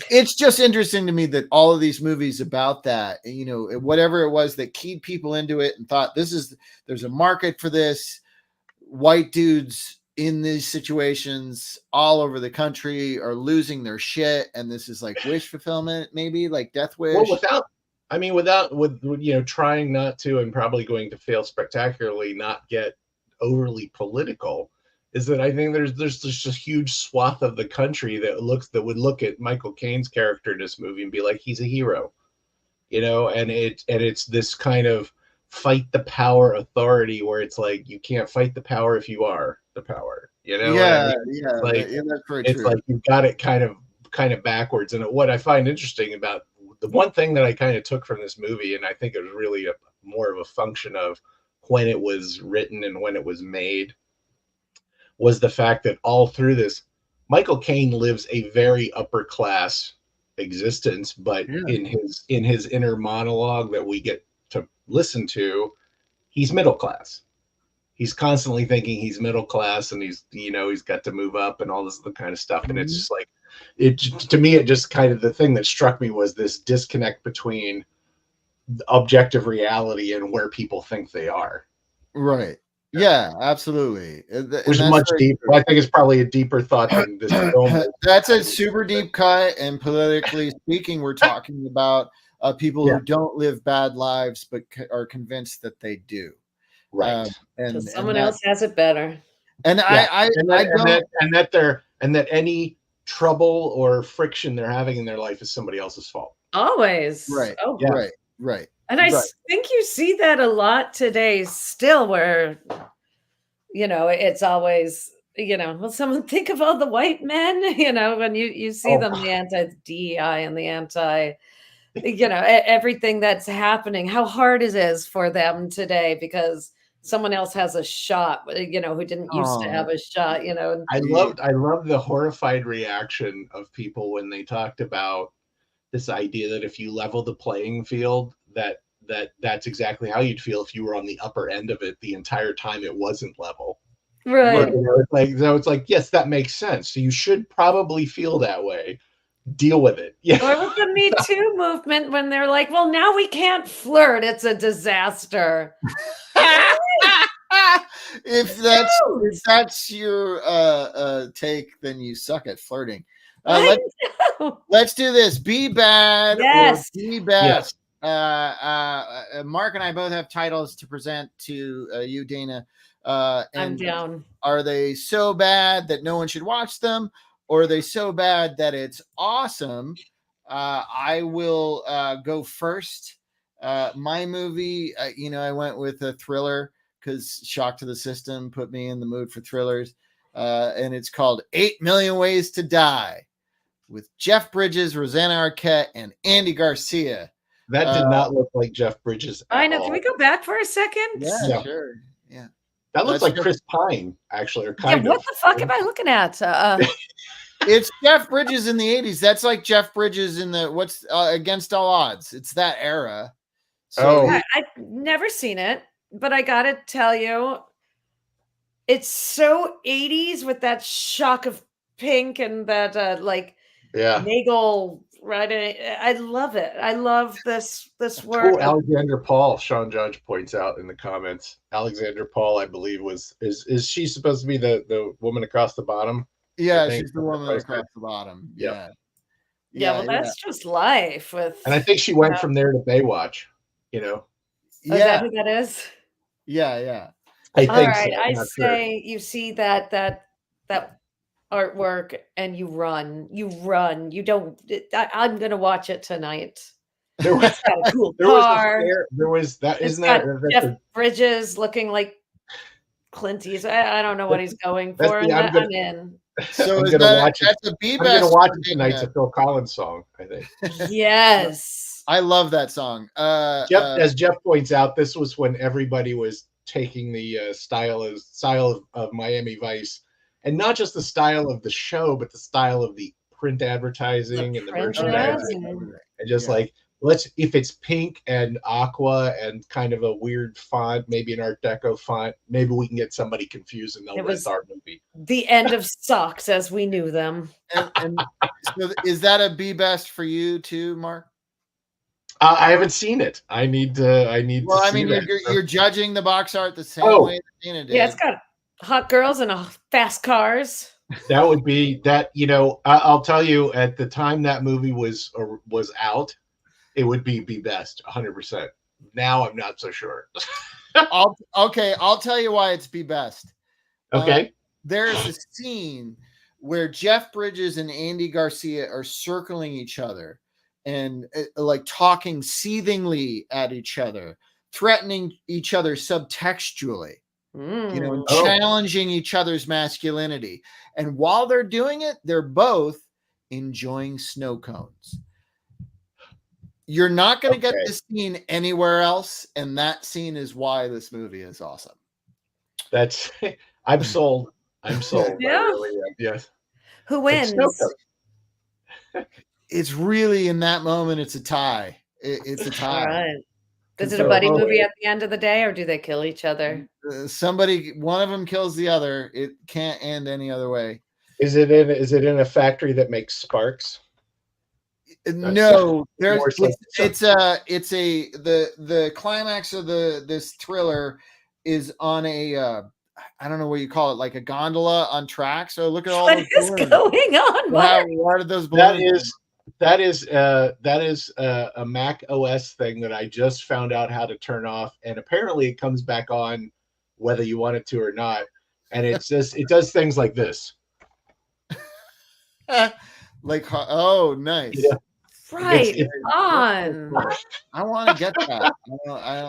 A: It's just interesting to me that all of these movies about that, whatever it was that keyed people into it and thought there's a market for this. White dudes in these situations all over the country are losing their shit, and this is like wish fulfillment, maybe like Death Wish.
C: Well, with trying not to, and probably going to fail spectacularly, not get overly political, is that I think there's just a huge swath of the country that would look at Michael Caine's character in this movie and be like, he's a hero, and it's this kind of fight the power authority where it's like you can't fight the power if you are the power.
A: Yeah,
C: that's
A: very
C: it's
A: true.
C: like you've got it kind of backwards. And what I find interesting about the one thing that I kind of took from this movie, and I think it was really more of a function of when it was written and when it was made, was the fact that all through this, Michael Caine lives a very upper class existence, but in his inner monologue that we get to listen to, he's middle class. He's constantly thinking he's middle class, and he's got to move up and all this other kind of stuff. And it's just like, to me, it just kind of, the thing that struck me was this disconnect between objective reality and where people think they are.
A: Right. Yeah, absolutely.
C: Which is much deeper. I think it's probably a deeper thought than this film.
A: That's a super deep cut, and politically speaking, we're talking about people who don't live bad lives but are convinced that they do.
C: Right.
B: And someone else has it better.
A: And
C: that any trouble or friction they're having in their life is somebody else's fault.
B: Always.
A: Right.
B: Oh,
A: yeah. Right.
B: And I think you see that a lot today still, where, it's always, well, someone think of all the white men, when you see them, the anti-DEI and the anti, everything that's happening, how hard it is for them today because someone else has a shot, who didn't used to have a shot,
C: I loved the horrified reaction of people when they talked about this idea that if you level the playing field, that's exactly how you'd feel if you were on the upper end of it the entire time it wasn't level.
B: Right.
C: You know, it's like, so it's like, yes, that makes sense. So you should probably feel that way. Deal with it. Yeah.
B: Or with the Me Too movement when they're like, well, now we can't flirt. It's a disaster.
A: if that's your take, then you suck at flirting.
B: I know.
A: Let's do this. Be bad
B: Yes.
A: or be best. Mark and I both have titles to present to you, Dana.
B: I'm
A: And
B: down.
A: are they so bad that no one should watch them, or are they so bad that it's awesome? I will go first. My movie, I went with a thriller because Shock to the System put me in the mood for thrillers. And it's called 8 Million Ways to Die with Jeff Bridges, Rosanna Arquette, and Andy Garcia.
C: That did not look like Jeff Bridges.
B: I know.
C: all.
B: Can we go back for a second?
A: Yeah,
C: Yeah.
A: sure. Yeah.
C: That looks
A: That's
C: like
A: Jeff-
C: Chris Pine, actually, or
B: Yeah,
C: kind
B: what
C: of.
B: the fuck am I looking at?
A: It's Jeff Bridges in the 80s. That's like Jeff Bridges in the what's Against All Odds. It's that era. So
C: Oh.
B: I've never seen it, but I gotta tell you, it's so 80s with that shock of pink and that like
C: Yeah.
B: Nagel writing. I love it. I love this work.
C: Cool. Alexander Paul, Sean Judge points out in the comments. Alexander Paul, I believe, is she supposed to be the woman across the bottom?
A: yeah,
C: I think
A: she's the woman
C: that's
A: across the bottom.
C: Yeah.
B: Yeah, well, that's just life with.
C: And I think she went
B: Yeah.
C: from there to Baywatch. You know,
B: Oh, is that who that is?
A: yeah.
C: I
B: All
C: think.
B: right,
C: so.
B: I
C: I'm not sure.
B: say you see that artwork and you run. You don't. I'm gonna watch it tonight.
C: There was,
B: It's got a cool
C: there was,
B: car.
C: there was that.
B: It's
C: Isn't that?
B: got
C: that's
B: Jeff
C: the-
B: Bridges looking like Clint Eastwood. I don't know what he's going
C: that's
B: for.
C: the-
B: And
C: I'm gonna-
B: I'm in.
A: So
C: I'm
A: is
C: gonna
A: that,
C: watch it.
A: that's a B
C: I'm gonna
A: best.
C: watch
A: for
C: it tonight. It's
A: Dana.
C: a Phil Collins song, I think.
B: Yes.
A: I love that song.
C: As Jeff points out, this was when everybody was taking the style of Miami Vice, and not just the style of the show, but the style of the print advertising and the
B: print
C: merchandising,
B: advertising.
C: and just
A: Yeah.
C: like if it's pink and aqua and kind of a weird font, maybe an Art Deco font, maybe we can get somebody confused and they'll
B: It
C: rent
B: was-
C: our movie.
B: The end of socks as we knew them.
A: and so is that a B best for you too, Mark?
C: I haven't seen it. I need to.
A: Well,
C: to
A: I
C: see
A: mean,
C: that.
A: you're judging the box art the same
C: Oh.
A: way that Dana did.
B: Yeah, it's got hot girls and fast cars.
C: That would be that. I'll tell you, at the time that movie was out, it would be best 100%. Now I'm not so sure.
A: I'll tell you why it's B best.
C: Okay.
A: There's a scene where Jeff Bridges and Andy Garcia are circling each other and like talking seethingly at each other, threatening each other subtextually, and
B: Mm.
C: Oh.
A: challenging each other's masculinity. And while they're doing it, they're both enjoying snow cones. You're not going to get
C: Okay.
A: this scene anywhere else, and that scene is why this movie is awesome.
C: That's. I'm sold. I'm sold. I
B: Yeah.
C: really am. Yes.
B: Who
C: It's
B: wins?
C: snow cone.
A: It's really in that moment, it's a tie. It's a
B: All
A: tie.
B: right. Is it
A: So-
B: a buddy movie at the end of the day, or do they kill each other?
A: One of them kills the other. It can't end any other way.
C: Is it in a factory that makes sparks?
A: No, there's
C: more so-
A: the climax of this thriller is on a I don't know what you call it, like a gondola on tracks. So look at all
B: What
A: those
B: is
A: balloons.
B: going on?
A: Wow,
B: Mark?
A: why did those balloons?
C: That is a Mac OS thing that I just found out how to turn off, and apparently it comes back on whether you want it to or not. And it does things like this.
A: Like, oh, nice.
C: Yeah.
B: Right
C: it's-
B: on.
A: I want to get that.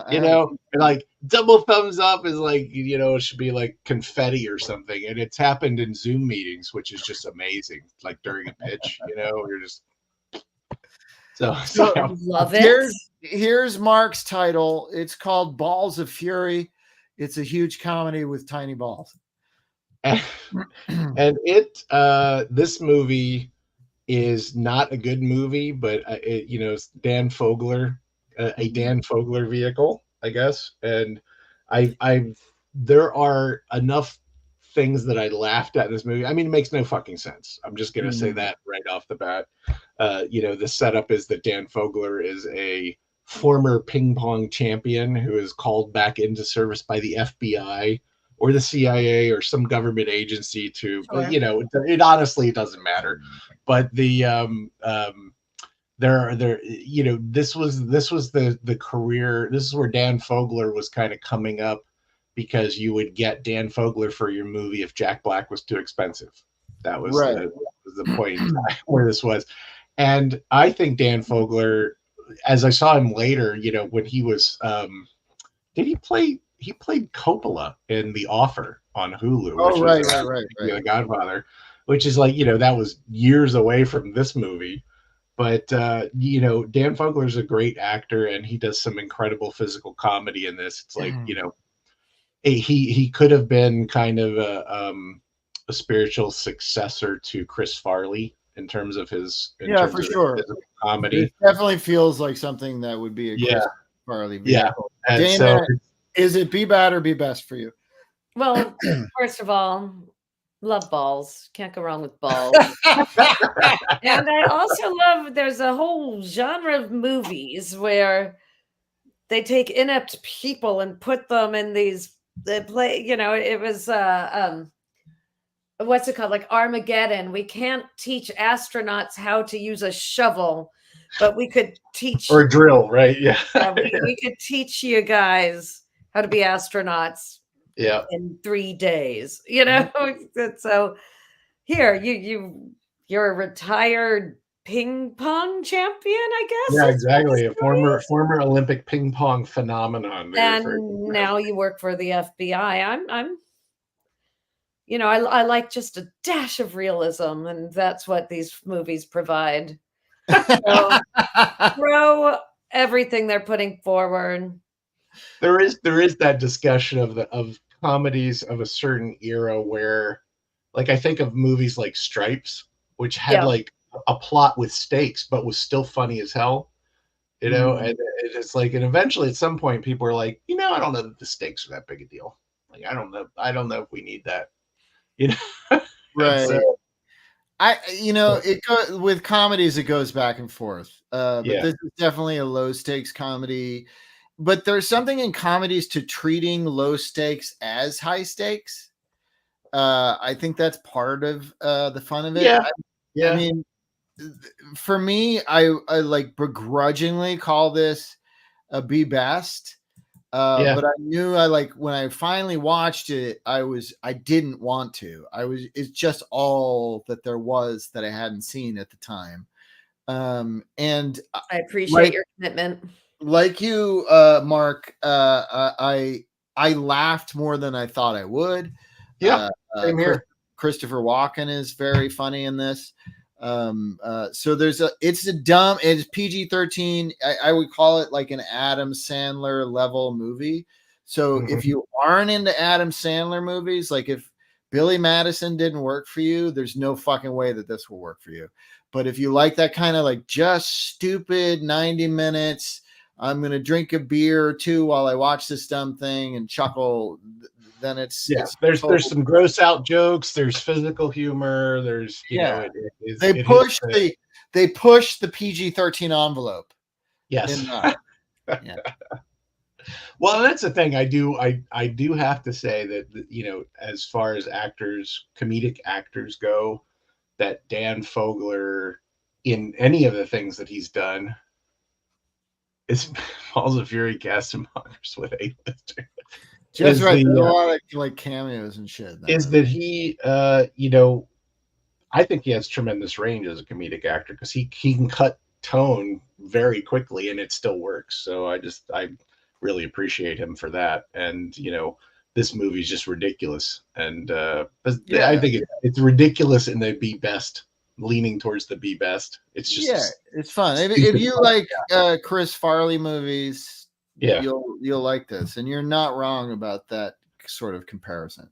C: And like double thumbs up is like, it should be like confetti or something. And it's happened in Zoom meetings, which is just amazing. Like during a pitch, you're just so
B: Love it.
A: Here's Mark's title. It's called Balls of Fury. It's a huge comedy with tiny balls.
C: and this movie is not a good movie, but it's Dan Fogler, a Dan Fogler vehicle, I guess. And there are enough things that I laughed at in this movie. I mean, it makes no fucking sense. I'm just gonna say that right off the bat. The setup is that Dan Fogler is a former ping pong champion who is called back into service by the FBI or the CIA or some government agency to,
B: Sure.
C: it honestly, it doesn't matter. But the this was the career. This is where Dan Fogler was kind of coming up, because you would get Dan Fogler for your movie if Jack Black was too expensive. That was
A: Right.
C: the point in time where this was. And I think Dan Fogler, as I saw him later, when he was, he played Coppola in The Offer on Hulu.
A: Oh,
C: which
A: right,
C: was,
A: right.
C: The Godfather, which is like, that was years away from this movie. But, Dan Fogler's a great actor, and he does some incredible physical comedy in this. It's like, he could have been kind of a spiritual successor to Chris Farley in terms of his
A: For sure.
C: physical comedy.
A: It definitely feels like something that would be a Chris Farley vehicle.
C: And
A: Dana,
C: so
A: is it be bad or be best for you?
B: Well, first of all, love balls. Can't go wrong with balls. And I also love, there's a whole genre of movies where they take inept people and put them in these, they play, it was what's it called, like Armageddon. We can't teach astronauts how to use a shovel, but we could teach
C: or drill, right? Yeah.
B: we could teach you guys how to be astronauts
C: Yeah.
B: in 3 days. So here you're a retired ping pong champion, I guess.
C: Yeah, exactly. A former Olympic ping pong phenomenon.
B: And now you work for the FBI. I like just a dash of realism, and that's what these movies provide. So throw everything they're putting forward.
C: There is that discussion of comedies of a certain era where, like, I think of movies like Stripes, which had like a plot with stakes, but was still funny as hell. And it's like, and eventually at some point people are like, I don't know that the stakes are that big a deal. Like, I don't know if we need that.
A: Right.
C: So,
A: with comedies, it goes back and forth. But
C: Yeah.
A: this is definitely a low stakes comedy. But there's something in comedies to treating low stakes as high stakes. I think that's part of the fun of it.
C: Yeah.
A: I mean, for me, I like begrudgingly call this a B best. But I knew when I finally watched it, I didn't want to. It's just all that there was that I hadn't seen at the time. And
B: I appreciate your commitment.
A: Like you, Mark, I laughed more than I thought I would.
C: Yeah, same here.
A: Christopher Walken is very funny in this. So it's PG-13. I would call it like an Adam Sandler level movie. So if you aren't into Adam Sandler movies, like if Billy Madison didn't work for you, there's no fucking way that this will work for you. But if you like that kind of like just stupid 90 minutes, I'm going to drink a beer or two while I watch this dumb thing and chuckle, then it's
C: there's some gross out jokes, there's physical humor, there's
A: they push the PG-13 envelope.
C: Yes. Well, that's the thing. I do have to say that as far as actors, comedic actors go, that Dan Fogler in any of the things that he's done is Balls of Fury, Cast and Mongers with A-lister.
A: Just right. There's a lot of like cameos and shit.
C: Is that he, I think he has tremendous range as a comedic actor because he can cut tone very quickly and it still works. So I really appreciate him for that. And, this movie is just ridiculous. And I think it's ridiculous in the be best, leaning towards the be best. It's just,
A: it's fun. If you like Chris Farley movies, you'll like this, and you're not wrong about that sort of comparison.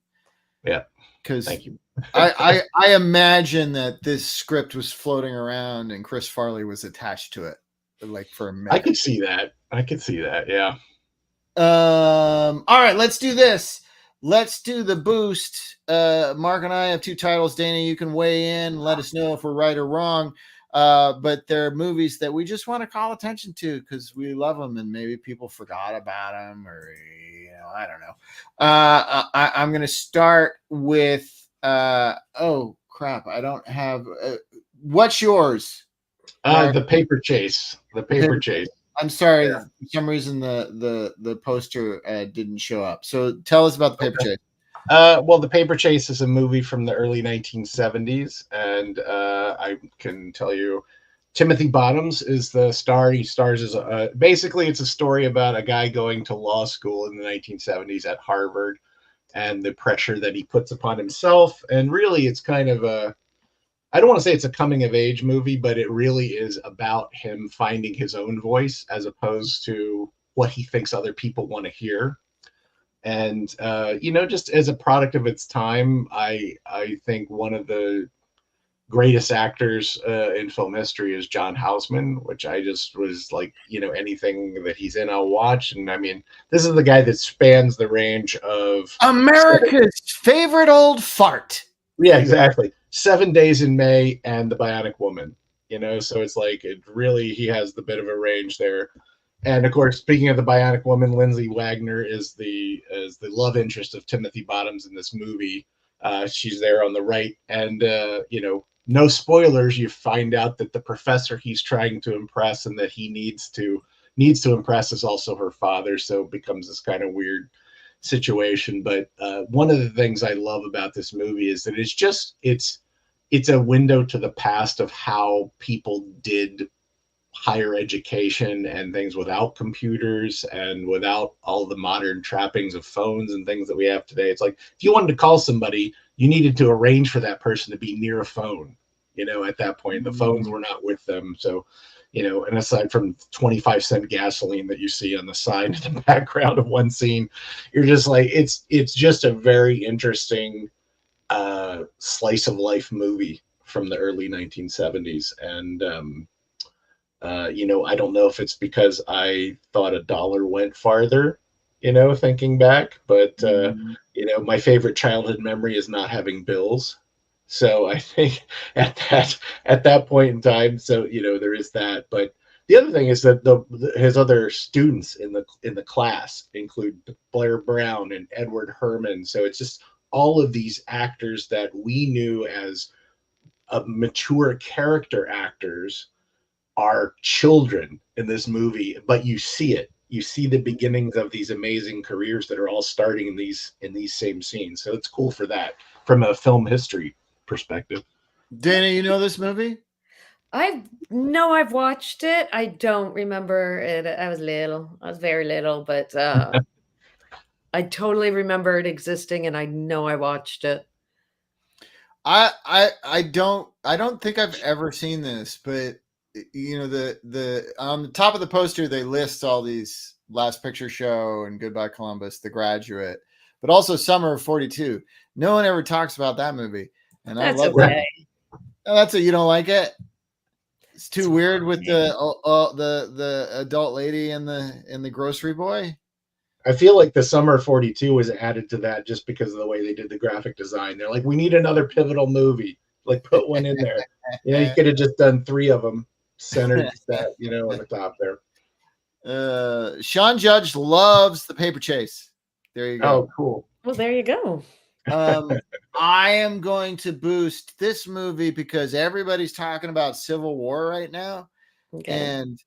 C: Yeah,
A: because
C: thank you.
A: I imagine that this script was floating around and Chris Farley was attached to it, like for a minute.
C: I could see that. Yeah.
A: All right, let's do this. let's do the boost. Mark and I have two titles. Dana, you can weigh in, let us know if we're right or wrong. But they're movies that we just want to call attention to because we love them, and maybe people forgot about them, or I don't know. I'm going to start with. Oh crap! I don't have. What's yours?
C: The Paper Chase. The Paper Chase.
A: I'm sorry.
C: Yeah.
A: For some reason, the poster didn't show up. So tell us about the Paper Chase.
C: Well, The Paper Chase is a movie from the early 1970s, and I can tell you, Timothy Bottoms is the star. He stars as basically it's a story about a guy going to law school in the 1970s at Harvard, and the pressure that he puts upon himself. And really, it's kind of I don't want to say it's a coming of age movie, but it really is about him finding his own voice as opposed to what he thinks other people want to hear. And just as a product of its time, I think one of the greatest actors in film history is John Houseman, which I just was like, anything that he's in, I'll watch. And I mean, this is the guy that spans the range of
A: America's favorite old fart.
C: Yeah, exactly. 7 Days in May and The Bionic Woman. So it's like he has the bit of a range there. And of course, speaking of The Bionic Woman, Lindsay Wagner is the love interest of Timothy Bottoms in this movie. She's there on the right, and no spoilers. You find out that the professor he's trying to impress and that he needs to impress is also her father. So it becomes this kind of weird situation. But one of the things I love about this movie is that it's a window to the past of how people did higher education and things without computers and without all the modern trappings of phones and things that we have today. It's like if you wanted to call somebody, you needed to arrange for that person to be near a phone. At that point, the phones were not with them. So, and aside from 25-cent gasoline that you see on the side in the background of one scene, you're just like, it's just a very interesting slice of life movie from the early 1970s. And, I don't know if it's because I thought a dollar went farther, thinking back, but, my favorite childhood memory is not having bills. So I think at that point in time, so, there is that. But the other thing is that his other students in the class include Blair Brown and Edward Herman. So it's just all of these actors that we knew as mature character actors are children in this movie, but you see the beginnings of these amazing careers that are all starting in these same scenes. So it's cool for that from a film history perspective.
A: Dana, you know this movie?
B: I've watched it. I don't remember it. I was very little, but I totally remember it existing, and I know I watched it.
A: I don't think I've ever seen this, but the on the top of the poster they list all these Last Picture Show and Goodbye Columbus, The Graduate, but also Summer of '42. No one ever talks about that movie, and
B: That's
A: I love
B: okay.
A: that. Oh, that's you don't like it? It's too weird with the adult lady and the grocery boy.
C: I feel like the Summer of '42 was added to that just because of the way they did the graphic design. They're like, we need another pivotal movie. Like, put one in there. You could have just done 3 of them centered that, on the top there.
A: Sean Judge loves The Paper Chase. There you go.
C: Oh, cool.
B: Well, there you go.
A: I am going to boost this movie because everybody's talking about Civil War right now.
B: Okay.
A: And,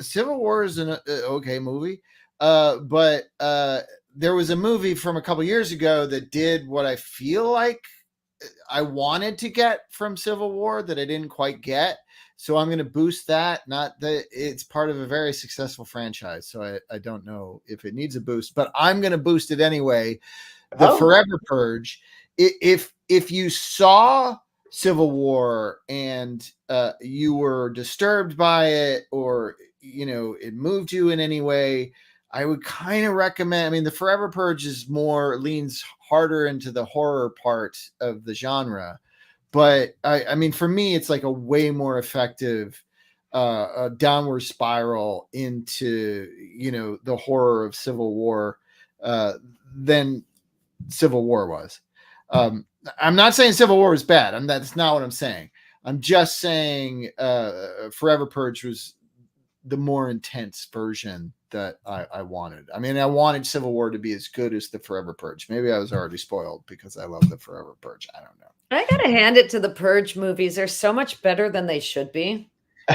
A: Civil War is an okay movie. But there was a movie from a couple years ago that did what I feel like I wanted to get from Civil War that I didn't quite get. So I'm going to boost that. Not that it's part of a very successful franchise. So I don't know if it needs a boost, but I'm going to boost it anyway. The Forever Purge. If you saw Civil War and you were disturbed by it, or it moved you in any way, I would kind of recommend. I mean, the Forever Purge leans harder into the horror part of the genre, but I mean, for me, it's like a way more effective a downward spiral into the horror of Civil War than Civil War was. I'm not saying Civil War was bad. That's not what I'm saying. I'm just saying Forever Purge was the more intense version that I wanted. I mean, I wanted Civil War to be as good as the Forever Purge. Maybe I was already spoiled because I love the Forever Purge. I don't know.
B: I gotta hand it to the Purge movies. They're so much better than they should be.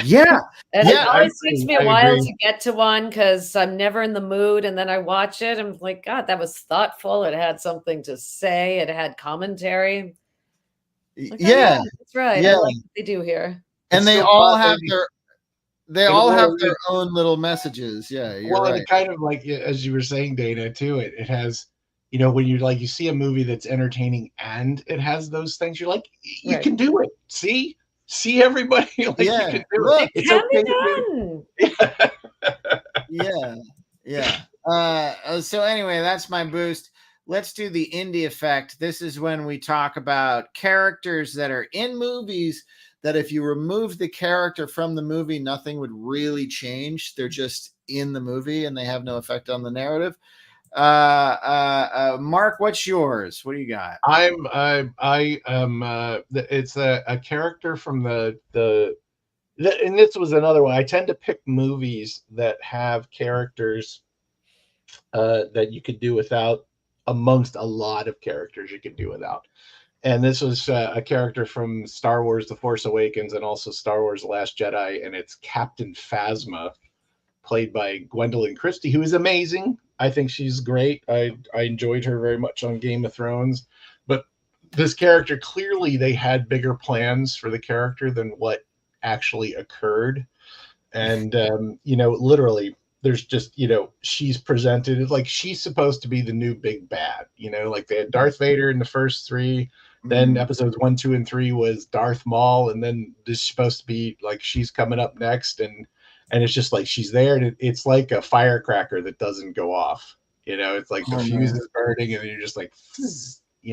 A: Yeah.
B: And
A: Yeah,
B: it always
C: I
B: takes
C: agree.
B: me a
C: I
B: while
C: agree.
B: to get to one because I'm never in the mood. And then I watch it. I'm like, God, that was thoughtful. It had something to say. It had commentary. Like, oh,
A: Yeah.
B: that's right.
A: Yeah.
B: I like what they do here.
A: And
C: It's
A: they
C: so
A: all
C: fun,
A: have
C: and-
A: their they
C: and
A: all
C: well,
A: have
C: it-
A: their own little messages. Yeah, you're
C: Well, and
A: right.
C: it kind of like, as you were saying, Dana, too, it has, you know, when you see a movie that's entertaining and it has those things, you're like, you
B: Right.
C: can do it. See everybody, like,
A: Yeah,
C: you can do
A: look,
C: it. It's
B: Can
C: okay
B: be
C: to
B: done.
C: do.
A: Yeah. So anyway, that's my boost. Let's do the indie effect. This is when we talk about characters that are in movies that if you remove the character from the movie, nothing would really change. They're just in the movie and they have no effect on the narrative. Mark, what's yours? What do you got?
C: I am it's a character from and this was another one. I tend to pick movies that have characters that you could do without, amongst a lot of characters you could do without. And this was a character from Star Wars The Force Awakens and also Star Wars The Last Jedi, and it's Captain Phasma, played by Gwendolyn Christie, who is amazing. I think she's great. I enjoyed her very much on Game of Thrones. But this character, clearly they had bigger plans for the character than what actually occurred. And, literally, there's just, she's presented like she's supposed to be the new big bad. Like they had Darth Vader in the first three. Then episodes 1, 2, and 3 was Darth Maul. And then this is supposed to be like she's coming up next. And it's just like she's there, and it's like a firecracker that doesn't go off. It's like the fuse is burning, and you're just like,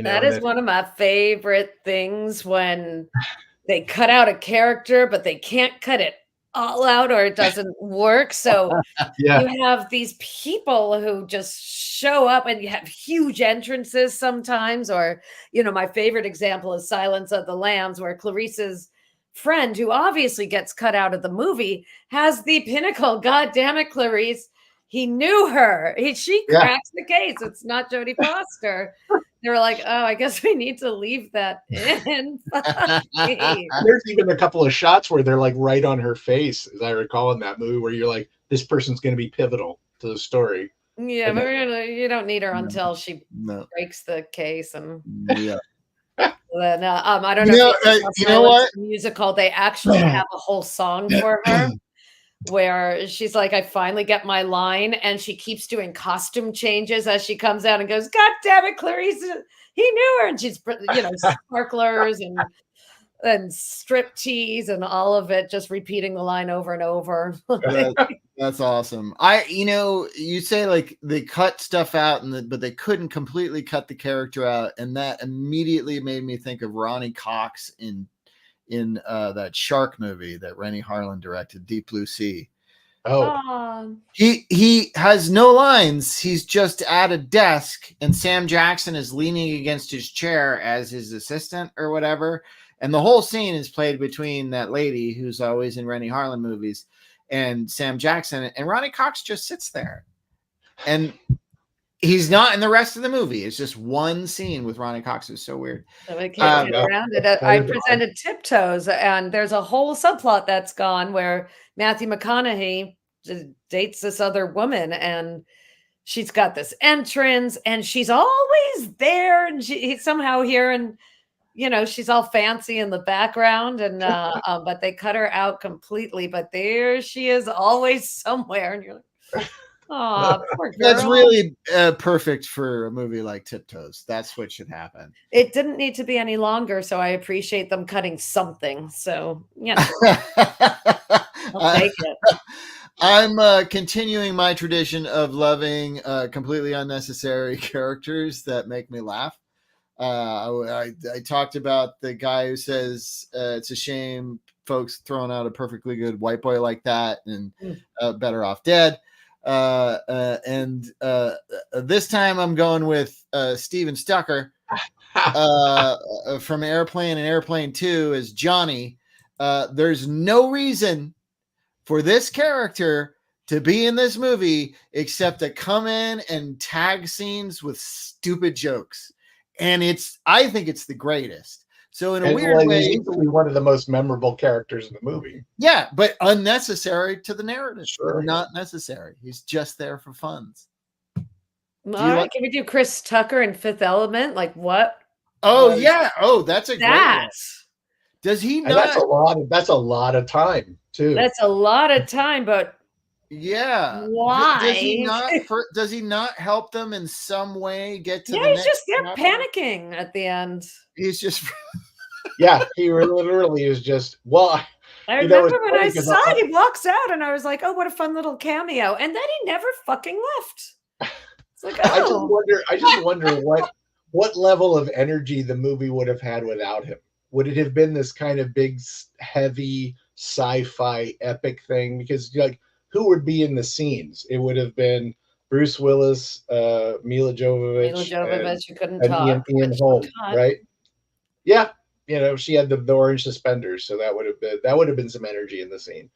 B: That is one of my favorite things when they cut out a character, but they can't cut it all out or it doesn't work. So
C: yeah,
B: you have these people who just show up and you have huge entrances sometimes. Or, my favorite example is Silence of the Lambs, where Clarice's friend, who obviously gets cut out of the movie, has the pinnacle. God damn it, Clarice. He knew her. She cracks the case. It's not Jodie Foster. They were like, oh, I guess we need to leave that in.
C: There's even a couple of shots where they're like right on her face, as I recall in that movie, where you're like, this person's going to be pivotal to the story.
B: Yeah, but you don't need her until she breaks the case. And
A: yeah.
B: Then I don't know.
A: You know what?
B: Musical. They actually have a whole song for her, where she's like, "I finally get my line," and she keeps doing costume changes as she comes out and goes, "God damn it, Clarice! He knew her!" And she's, sparklers and strip tease and all of it, just repeating the line over and over.
A: That's awesome. You say like they cut stuff out but they couldn't completely cut the character out, and that immediately made me think of Ronnie Cox in that shark movie that Rennie Harlan directed, Deep Blue Sea.
C: Oh,
A: he has no lines. He's just at a desk, and Sam Jackson is leaning against his chair as his assistant or whatever. And the whole scene is played between that lady who's always in Rennie Harlan movies and Sam Jackson, and Ronnie Cox just sits there, and he's not in the rest of the movie. It's just one scene with Ronnie Cox. It's so weird.
B: So I can't get around it. I presented Tiptoes, and there's a whole subplot that's gone where Matthew McConaughey dates this other woman, and she's got this entrance, and she's always there, and he's somehow here, and she's all fancy in the background, and but they cut her out completely. But there she is, always somewhere, and you're like, oh, poor girl.
A: That's really perfect for a movie like Tiptoes. That's what should happen.
B: It didn't need to be any longer, so I appreciate them cutting something. So I'll take it.
A: I'm continuing my tradition of loving completely unnecessary characters that make me laugh. I talked about the guy who says it's a shame folks throwing out a perfectly good white boy like that, and Better Off Dead. This time I'm going with Steven Stucker from Airplane and Airplane 2 as Johnny. There's no reason for this character to be in this movie except to come in and tag scenes with stupid jokes. And I think it's the greatest. So in a weird way,
C: he's easily one of the most memorable characters in the movie.
A: Yeah, but unnecessary to the narrative.
C: Sure.
A: Not necessary. He's just there for funds.
B: All right,
A: like-
B: can we do Chris Tucker in Fifth Element? Like what?
A: Oh yeah. Oh, that's a great one.
B: That
A: Does he
C: And
A: not?
C: that's a lot of time too.
B: that's a lot of time, but
A: Yeah.
B: why?
A: Does he not help them in some way get to the
B: yeah, he's
A: next
B: just there
A: chapter?
B: panicking at the end.
A: He's just
C: Yeah, he literally is just
B: I
C: You know,
B: remember
C: it's
B: when I
C: funny 'cause
B: saw it, he walks out and I was like, oh, what a fun little cameo. And then he never fucking left. It's like,
C: I just
B: oh,
C: wonder what level of energy the movie would have had without him. Would it have been this kind of big, heavy sci-fi epic thing? Because like, who would be in the scenes? It would have been Bruce Willis, Mila Jovovich,
B: Mila Jovovich, who couldn't
C: and
B: talk.
C: Ian
B: which
C: Holm,
B: was hot.
C: right? Yeah, she had the orange suspenders, so that would have been some energy in the scene.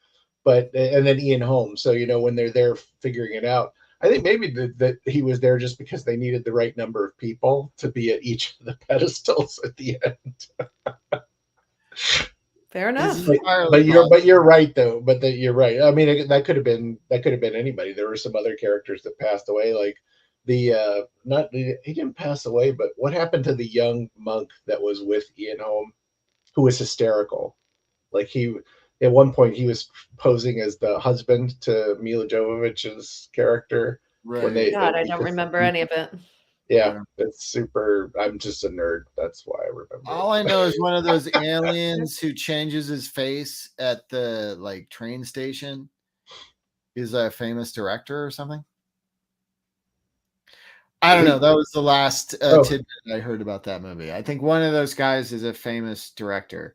C: But and then Ian Holm, so when they're there figuring it out, I think maybe that he was there just because they needed the right number of people to be at each of the pedestals at the end.
B: Fair enough.
C: But you're right though. You're right. I mean, that could have been anybody. There were some other characters that passed away, like he didn't pass away, but what happened to the young monk that was with Ian Holm, who was hysterical? Like at one point he was posing as the husband to Mila Jovovich's character.
A: right.
C: When they-
B: God, I don't remember any of it.
C: Yeah, it's super. I'm just a nerd. That's why I remember.
A: All I know is one of those aliens who changes his face at the train station is a famous director or something. I don't know. That was the last tidbit I heard about that movie. I think one of those guys is a famous director.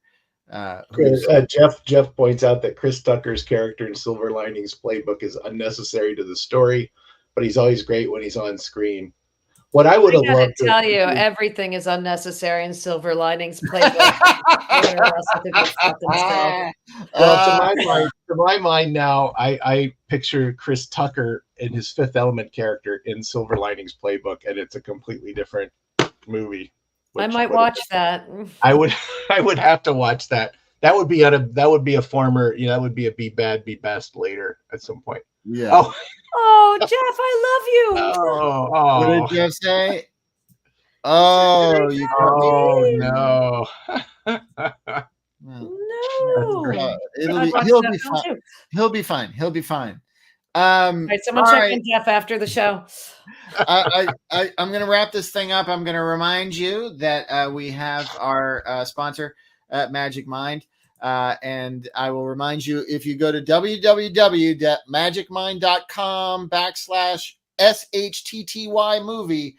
C: Jeff points out that Chris Tucker's character in Silver Linings Playbook is unnecessary to the story, but he's always great when he's on screen. What I would have
B: I
C: loved
B: gotta tell you, everything is unnecessary in Silver Linings Playbook.
C: To my mind now, I picture Chris Tucker in his Fifth Element character in Silver Linings Playbook, and it's a completely different movie.
B: I might watch that.
C: I would have to watch that. That would be a former, that would be a Be Bad, Be Best later at some point.
A: Yeah.
B: Oh, Jeff, I love you.
A: What did Jeff say? Oh, you
C: no.
B: No.
A: He'll be fine. He'll be fine. He'll be fine.
B: All right, someone check in Jeff after the show.
A: I'm going to wrap this thing up. I'm going to remind you that we have our sponsor, Magic Mind. And I will remind you, if you go to www.magicmind.com/SHTTY movie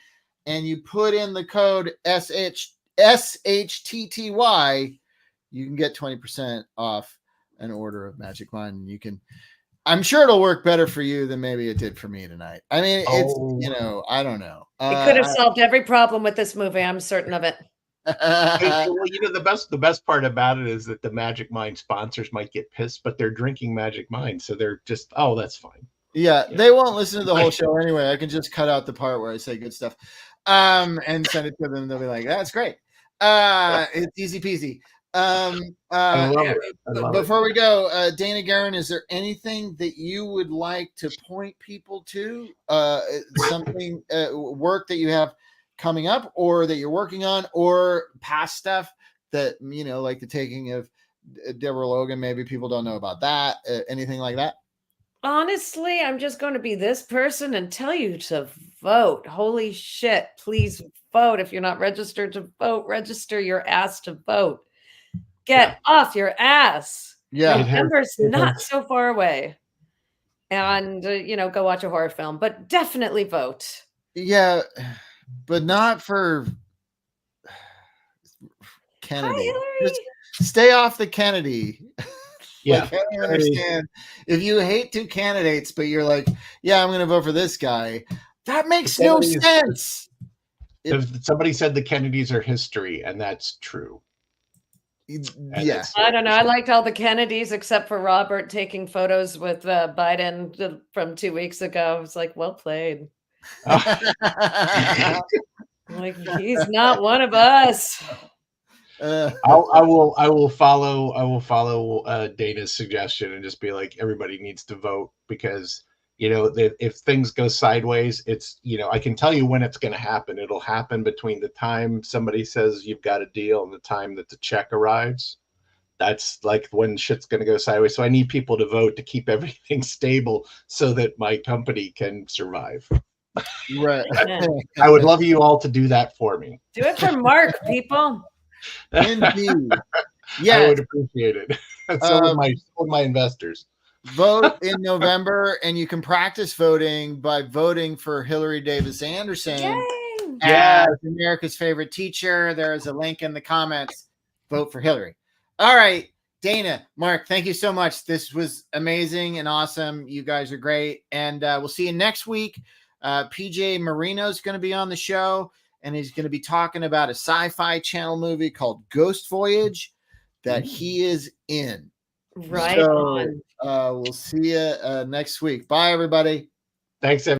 A: and you put in the code SHTTY, you can get 20% off an order of Magic Mind. And I'm sure it'll work better for you than maybe it did for me tonight. I mean, it's, I don't know.
B: It could have solved every problem with this movie. I'm certain of it.
C: Well, the best part about it is that the Magic Mind sponsors might get pissed, but they're drinking Magic Mind, so they're just, that's fine.
A: Yeah, they won't listen to the whole show anyway. I can just cut out the part where I say good stuff, and send it to them. They'll be like, "That's great." It's easy peasy.
C: I love it.
A: Before we go, Dana Guerin, is there anything that you would like to point people to? Something work that you have coming up, or that you're working on, or past stuff that like the taking of Deborah Logan? Maybe people don't know about that. Anything like that?
B: Honestly, I'm just going to be this person and tell you to vote. Holy shit! Please vote. If you're not registered to vote, register your ass to vote. Get off your ass.
A: Yeah,
B: November's not so far away. And go watch a horror film, but definitely vote.
A: Yeah, but not for Kennedy.
B: Hi, Hillary.
A: Just stay off the Kennedy.
C: Yeah.
A: Like, I don't understand. If you hate two candidates, but you're like, yeah, I'm going to vote for this guy, that makes no sense.
C: If somebody said the Kennedys are history, and that's true. And
A: Yeah.
C: it's
B: I don't know. I liked all the Kennedys except for Robert taking photos with Biden from 2 weeks ago. I was like, well played. Like, he's not one of us.
C: I will follow Dana's suggestion and just be like, everybody needs to vote, because if things go sideways, it's I can tell you when it's going to happen. It'll happen between the time somebody says you've got a deal and the time that the check arrives. That's like when shit's going to go sideways. So I need people to vote to keep everything stable so that my company can survive.
A: Right.
B: Yeah.
C: I would love you all to do that for me.
B: Do it for Mark, people.
A: Indeed.
C: I
A: Yeah.
C: would appreciate it. So would my investors.
A: Vote in November, and you can practice voting by voting for Hillary Davis Anderson
B: Yay!
A: as America's favorite teacher. There is a link in the comments. Vote for Hillary. All right, Dana, Mark, thank you so much. This was amazing and awesome. You guys are great, and we'll see you next week. PJ Marino is going to be on the show, and he's going to be talking about a sci-fi channel movie called Ghost Voyage that he is in.
B: Right on.
A: We'll see you next week. Bye, everybody.
C: Thanks, everybody.